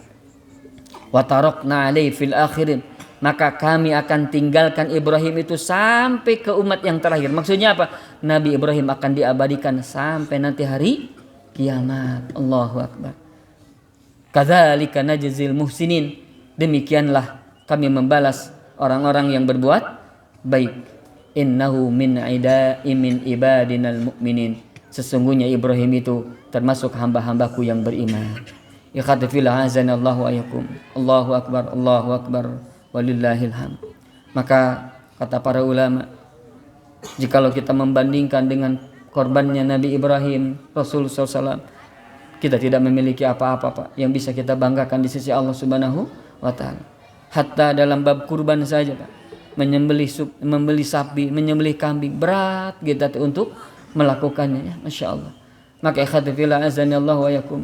Wa tarakna alaihi fil akhirin, maka kami akan tinggalkan Ibrahim itu sampai ke umat yang terakhir. Maksudnya apa? Nabi Ibrahim akan diabadikan sampai nanti hari kiamat. Allahu Akbar. Kadzalika najzil muhsinin, demikianlah kami membalas orang-orang yang berbuat baik. Innahu min ibadinal mu'minin, sesungguhnya Ibrahim itu termasuk hamba-hambaku yang beriman. Ikhwati fillah, azanallahu ayakum. Allahu Akbar, Allahu Akbar, walillahil hamd. Maka kata para ulama, jikalau kita membandingkan dengan korbannya Nabi Ibrahim, Rasulullah SAW, kita tidak memiliki apa-apa Pak yang bisa kita banggakan di sisi Allah Subhanahu wa taala. Hatta dalam bab kurban saja Pak, membeli sapi, menyembelih kambing, berat kita untuk melakukannya, ya, Masya Allah. Maka ikhwati fillah, azanallahu wa yakum,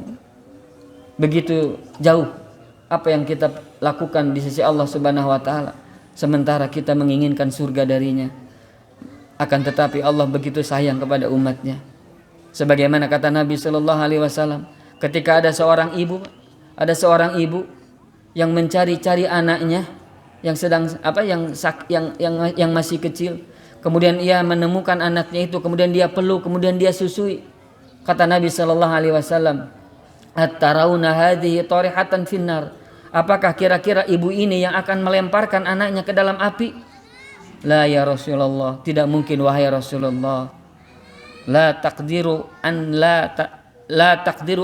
begitu jauh apa yang kita lakukan di sisi Allah Subhanahu wa taala, sementara kita menginginkan surga darinya. Akan tetapi Allah begitu sayang kepada umatnya. Sebagaimana kata Nabi sallallahu alaihi wasallam, ketika ada seorang ibu yang mencari-cari anaknya yang sedang yang masih kecil, kemudian ia menemukan anaknya itu, kemudian dia peluk, kemudian dia susui. Kata Nabi sallallahu alaihi wasallam, "At-tarawna hadhihi tarihatan finnar?" Apakah kira-kira ibu ini yang akan melemparkan anaknya ke dalam api? La ya Rasulullah, tidak mungkin wahai Rasulullah. La taqdiru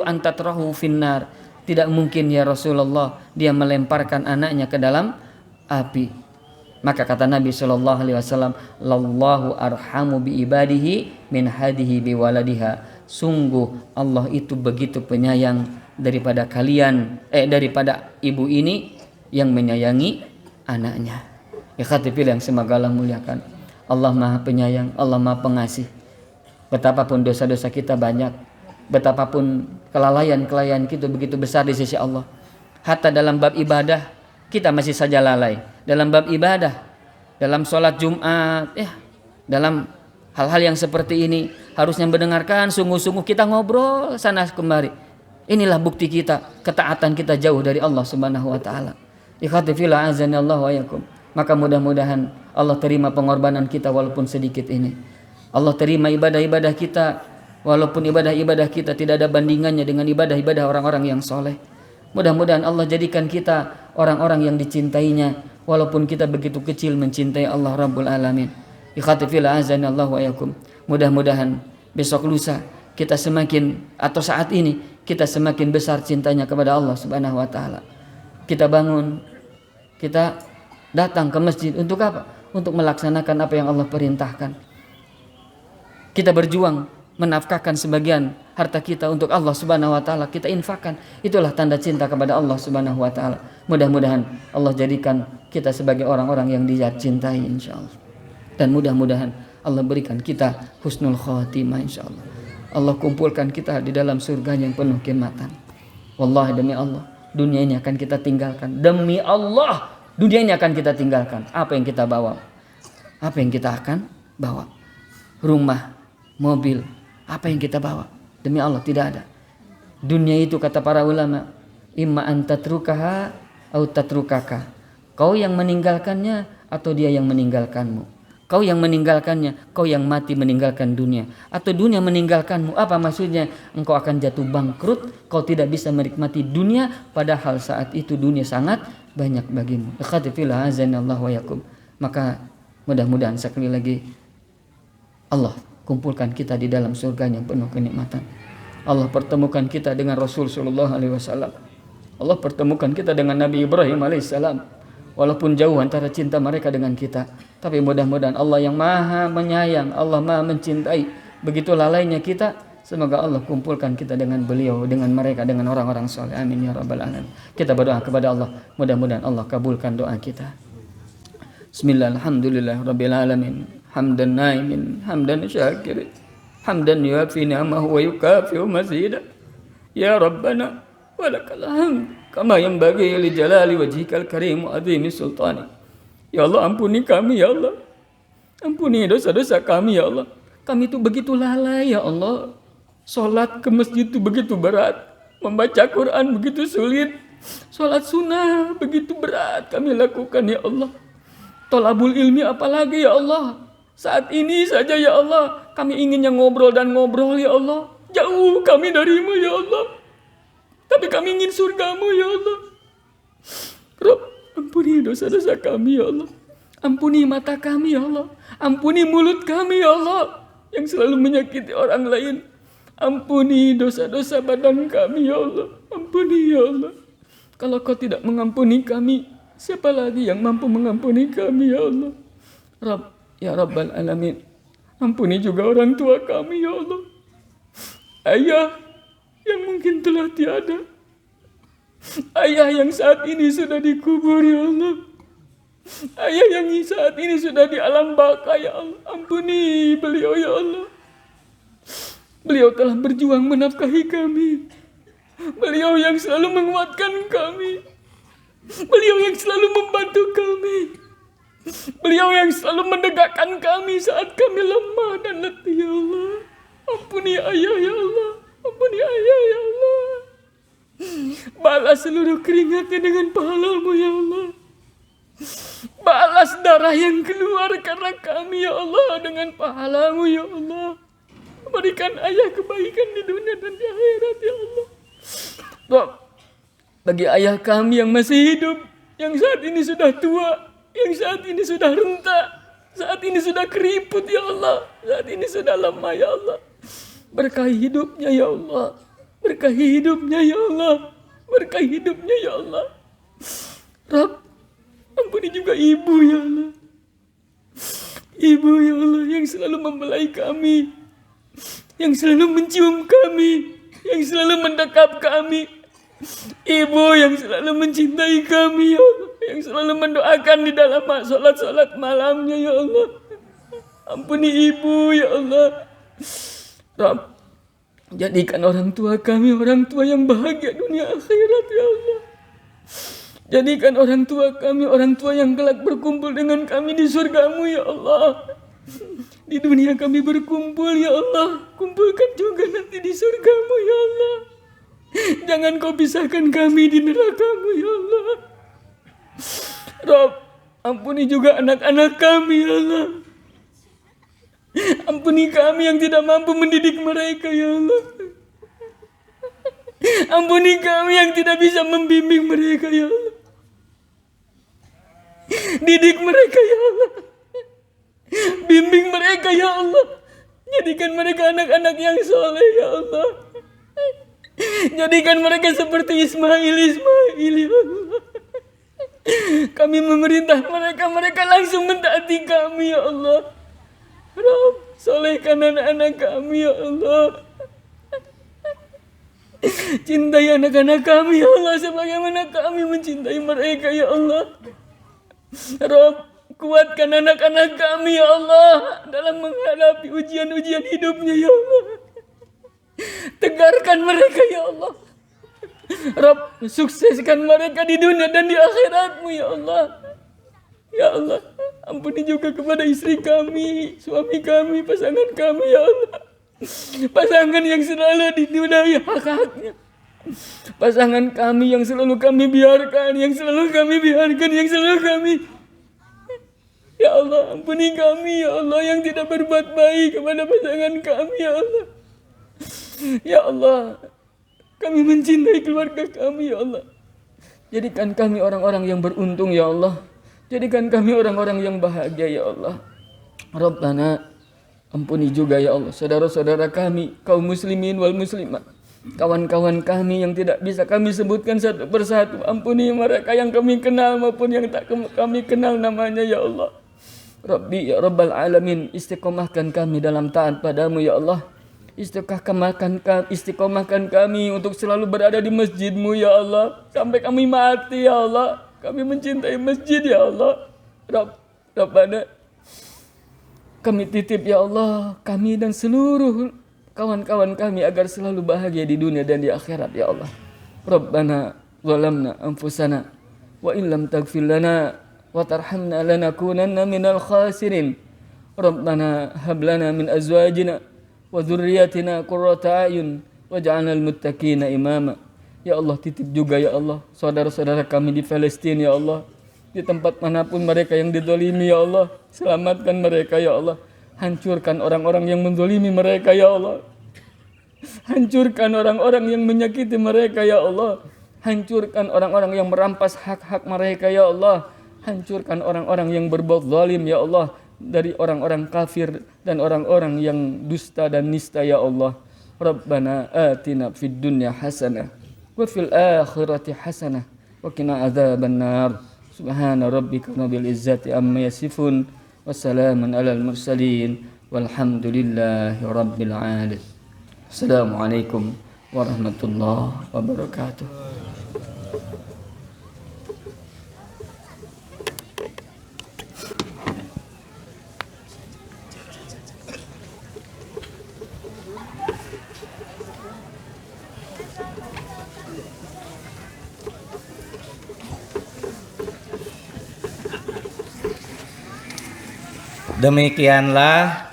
an tatrahu finnar. Tidak mungkin ya Rasulullah dia melemparkan anaknya ke dalam api. Maka kata Nabi sallallahu alaihi wasallam, "Lallahu arhamu bi ibadihi min hadihi bi waladiha." Sungguh Allah itu begitu penyayang daripada daripada ibu ini yang menyayangi anaknya. Ikhwati fillah yang semoga Allah muliakan. Allah Maha Penyayang, Allah Maha Pengasih. Betapapun dosa-dosa kita banyak, betapapun kelalaian kita begitu besar di sisi Allah, hatta dalam bab ibadah kita masih saja lalai. Dalam bab ibadah, dalam sholat Jumat, dalam hal-hal yang seperti ini harusnya mendengarkan sungguh-sungguh, kita ngobrol sana kemari. Inilah bukti kita, ketaatan kita jauh dari Allah Subhanahu wa taala. Ikhwati fillah, azanallahu wa yakum. Maka mudah-mudahan Allah terima pengorbanan kita walaupun sedikit ini. Allah terima ibadah-ibadah kita walaupun ibadah-ibadah kita tidak ada bandingannya dengan ibadah-ibadah orang-orang yang soleh. Mudah-mudahan Allah jadikan kita orang-orang yang dicintainya walaupun kita begitu kecil mencintai Allah Rabbul Alamin. Ikhwati fillah, azanallahu wa yakum. Mudah-mudahan besok lusa kita semakin, atau saat ini kita semakin besar cintanya kepada Allah Subhanahu wa taala. Kita bangun, kita datang ke masjid untuk apa? Untuk melaksanakan apa yang Allah perintahkan. Kita berjuang menafkahkan sebagian harta kita untuk Allah Subhanahu wa taala, kita infakkan. Itulah tanda cinta kepada Allah Subhanahu wa taala. Mudah-mudahan Allah jadikan kita sebagai orang-orang yang Dia cintai insyaallah. Dan mudah-mudahan Allah berikan kita husnul khatimah insyaallah. Allah kumpulkan kita di dalam surga yang penuh kenikmatan. Wallahi, demi Allah, dunia ini akan kita tinggalkan. Demi Allah, dunia ini akan kita tinggalkan. Apa yang kita bawa? Apa yang kita akan bawa? Rumah, mobil, apa yang kita bawa? Demi Allah tidak ada. Dunia itu kata para ulama, imma an tatrukaha au tatrukaka. Kau yang meninggalkannya atau dia yang meninggalkanmu. Kau yang meninggalkannya, kau yang mati meninggalkan dunia, atau dunia meninggalkanmu. Apa maksudnya? Engkau akan jatuh bangkrut, kau tidak bisa menikmati dunia, padahal saat itu dunia sangat banyak bagimu. Ikhwati fillah, azanallahu wa yakum. Maka mudah-mudahan sekali lagi Allah kumpulkan kita di dalam surga yang penuh kenikmatan. Allah pertemukan kita dengan Rasul sallallahu alaihi wasallam. Allah pertemukan kita dengan Nabi Ibrahim alaihissalam. Walaupun jauh antara cinta mereka dengan kita, tapi mudah-mudahan Allah yang maha menyayang, Allah maha mencintai, begitu lalainya kita, semoga Allah kumpulkan kita dengan beliau, dengan mereka, dengan orang-orang soleh. Amin ya rabbal alamin. Kita berdoa kepada Allah, mudah-mudahan Allah kabulkan doa kita. Bismillah, alhamdulillah rabbil alamin, hamdan naimin, hamdan syakirin, hamdan yuafi ni'amahu wa yukafi'u mazidah. Ya Rabbana walakal hamd kama yanbaghi li jalali wajhikal karim wa azimi sultani. Ya Allah, ampuni kami ya Allah. Ampuni dosa-dosa kami ya Allah. Kami itu begitu lalai ya Allah. Salat ke masjid itu begitu berat. Membaca Quran begitu sulit. Salat sunnah begitu berat kami lakukan ya Allah. Tolabul ilmi apalagi ya Allah. Saat ini saja ya Allah, kami inginnya ngobrol dan ngobrol ya Allah. Jauh kami darimu ya Allah. Tapi kami ingin surgamu ya Allah. Rabb, ampuni dosa-dosa kami ya Allah. Ampuni mata kami ya Allah. Ampuni mulut kami ya Allah, yang selalu menyakiti orang lain. Ampuni dosa-dosa badan kami ya Allah. Ampuni ya Allah. Kalau kau tidak mengampuni kami, siapa lagi yang mampu mengampuni kami ya Allah. Rabb, ya Rabbal Alamin, ampuni juga orang tua kami ya Allah. Ayah yang mungkin telah tiada, ayah yang saat ini sudah dikubur ya Allah, ayah yang saat ini sudah di alam baka ya Allah. Ampuni beliau ya Allah. Beliau telah berjuang menafkahi kami. Beliau yang selalu menguatkan kami. Beliau yang selalu membantu kami. Beliau yang selalu mendekatkan kami saat kami lemah dan letih ya Allah. Ampuni ayah ya Allah. Ampuni ayah ya Allah. Balas seluruh keringatnya dengan pahala-Mu ya Allah. Balas darah yang keluar karena kami ya Allah dengan pahala-Mu ya Allah. Berikan ayah kebaikan di dunia dan di akhirat ya Allah. Rabb, bagi ayah kami yang masih hidup, yang saat ini sudah tua, yang saat ini sudah renta, saat ini sudah keriput ya Allah, saat ini sudah lemah ya Allah, berkahi hidupnya ya Allah, berkahi hidupnya ya Allah, berkahi hidupnya ya Allah. Rabb, ampuni juga ibu ya Allah, ibu ya Allah yang selalu membelai kami, yang selalu mencium kami, yang selalu mendekap kami. Ibu yang selalu mencintai kami ya Allah, yang selalu mendoakan di dalam solat-solat malamnya ya Allah. Ampuni ibu ya Allah. Rabb, jadikan orang tua kami orang tua yang bahagia dunia akhirat ya Allah. Jadikan orang tua kami orang tua yang kelak berkumpul dengan kami di surgamu ya Allah. Di dunia kami berkumpul ya Allah, kumpulkan juga nanti di surgamu ya Allah. Jangan kau pisahkan kami di neraka-Mu ya Allah. Rabb, ampuni juga anak-anak kami ya Allah. Ampuni kami yang tidak mampu mendidik mereka ya Allah. Ampuni kami yang tidak bisa membimbing mereka ya Allah. Didik mereka ya Allah. Bimbing mereka ya Allah. Jadikan mereka anak-anak yang soleh ya Allah. Jadikan mereka seperti Ismail ya Allah. Kami memerintah mereka, mereka langsung mentaati kami ya Allah. Rabb, solehkan anak-anak kami ya Allah. Cintai anak-anak kami ya Allah sebagaimana kami mencintai mereka ya Allah. Rabb, kuatkan anak-anak kami ya Allah dalam menghadapi ujian-ujian hidupnya ya Allah. Tegarkan mereka ya Allah. Rabb, sukseskan mereka di dunia dan di akhirat-Mu ya Allah. Ya Allah, ampuni juga kepada istri kami, suami kami, pasangan kami ya Allah. Pasangan yang selalu dinodai hak-haknya. Pasangan kami yang selalu kami biarkan, yang selalu kami biarkan, yang selalu kami. Ya Allah, ampuni kami ya Allah yang tidak berbuat baik kepada pasangan kami ya Allah. Ya Allah, kami mencintai keluarga kami ya Allah. Jadikan kami orang-orang yang beruntung ya Allah. Jadikan kami orang-orang yang bahagia ya Allah. Rabbana Ampuni juga ya Allah saudara-saudara kami, kaum muslimin wal muslimat, kawan-kawan kami yang tidak bisa kami sebutkan satu persatu. Ampuni mereka yang kami kenal maupun yang tak kami kenal namanya ya Allah. Rabbi ya Rabbal Alamin, istiqomahkan kami dalam taat padamu ya Allah. Istiqomahkan kami untuk selalu berada di masjid-Mu ya Allah, sampai kami mati ya Allah. Kami mencintai masjid ya Allah. Rabbana, kami titip ya Allah kami dan seluruh kawan-kawan kami agar selalu bahagia di dunia dan di akhirat ya Allah. Rabbana zalamna anfusana wa in lam taghfir lana wa tarhamna lanakunanna minal khasirin. Rabbana hab lana min azwajina wa dzurriyyatina qurrata a'yun waj'alnal muttaqina imama. Ya Allah, titip juga ya Allah saudara-saudara kami di Palestina ya Allah, di tempat manapun mereka yang dizalimi ya Allah, selamatkan mereka ya Allah. Hancurkan orang-orang yang menzalimi mereka ya Allah. Hancurkan orang-orang yang menyakiti mereka ya Allah. Hancurkan orang-orang yang merampas hak-hak mereka ya Allah. Hancurkan orang-orang yang berbuat zalim ya Allah, dari orang-orang kafir dan orang-orang yang dusta dan nista ya Allah. Rabbana atina fid dunya hasanah wa fil akhirati hasanah wa qina adzabannar. Subhana rabbika rabbil izzati amma yasifun, wassalamun alal mursalin, walhamdulillahi rabbil alamin. Assalamualaikum warahmatullahi wabarakatuh. Demikianlah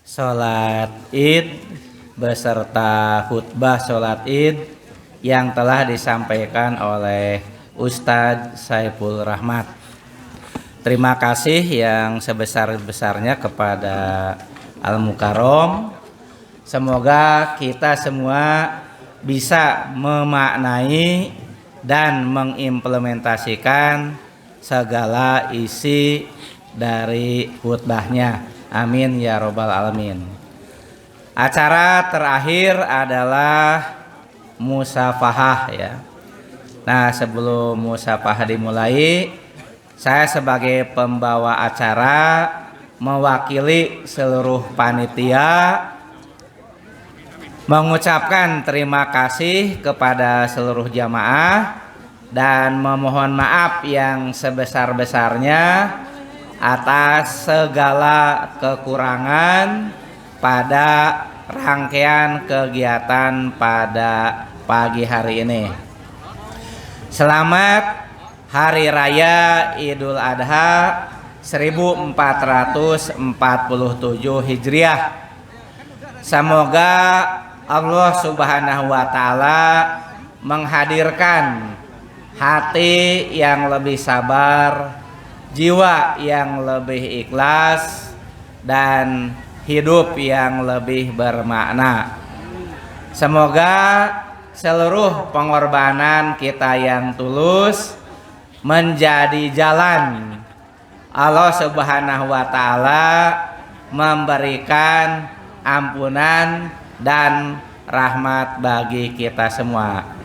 sholat Id beserta khutbah sholat Id yang telah disampaikan oleh Ustadz Saiful Rahmat. Terima kasih yang sebesar-besarnya kepada Al-Mukarrom. Semoga kita semua bisa memaknai dan mengimplementasikan segala isi dari khutbahnya. Amin ya Rabbal Alamin. Acara terakhir adalah musafahah ya. Nah, sebelum musafahah dimulai, saya sebagai pembawa acara mewakili seluruh panitia mengucapkan terima kasih kepada seluruh jamaah dan memohon maaf yang sebesar-besarnya atas segala kekurangan pada rangkaian kegiatan pada pagi hari ini. Selamat Hari Raya Idul Adha 1447 Hijriah. Semoga Allah Subhanahu wa taala menghadirkan hati yang lebih sabar, jiwa yang lebih ikhlas, dan hidup yang lebih bermakna. Semoga seluruh pengorbanan kita yang tulus menjadi jalan Allah Subhanahu wa taala memberikan ampunan dan rahmat bagi kita semua.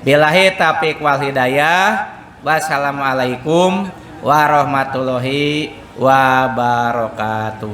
Billahi taufiq wal hidayah. Wassalamualaikum warahmatullahi wabarakatuh.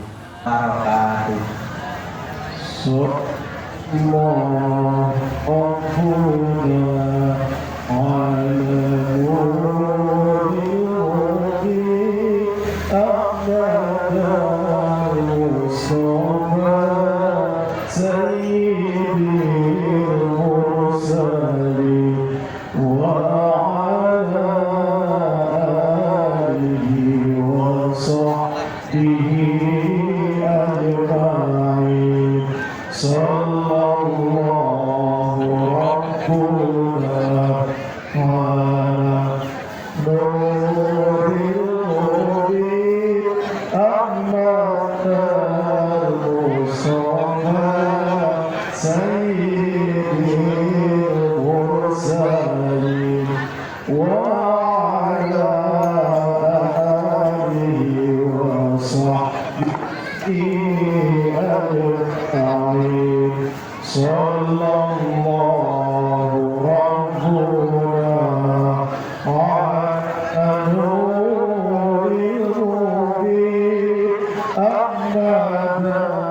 أجمعين صلى الله ربنا على نور المبين أحمد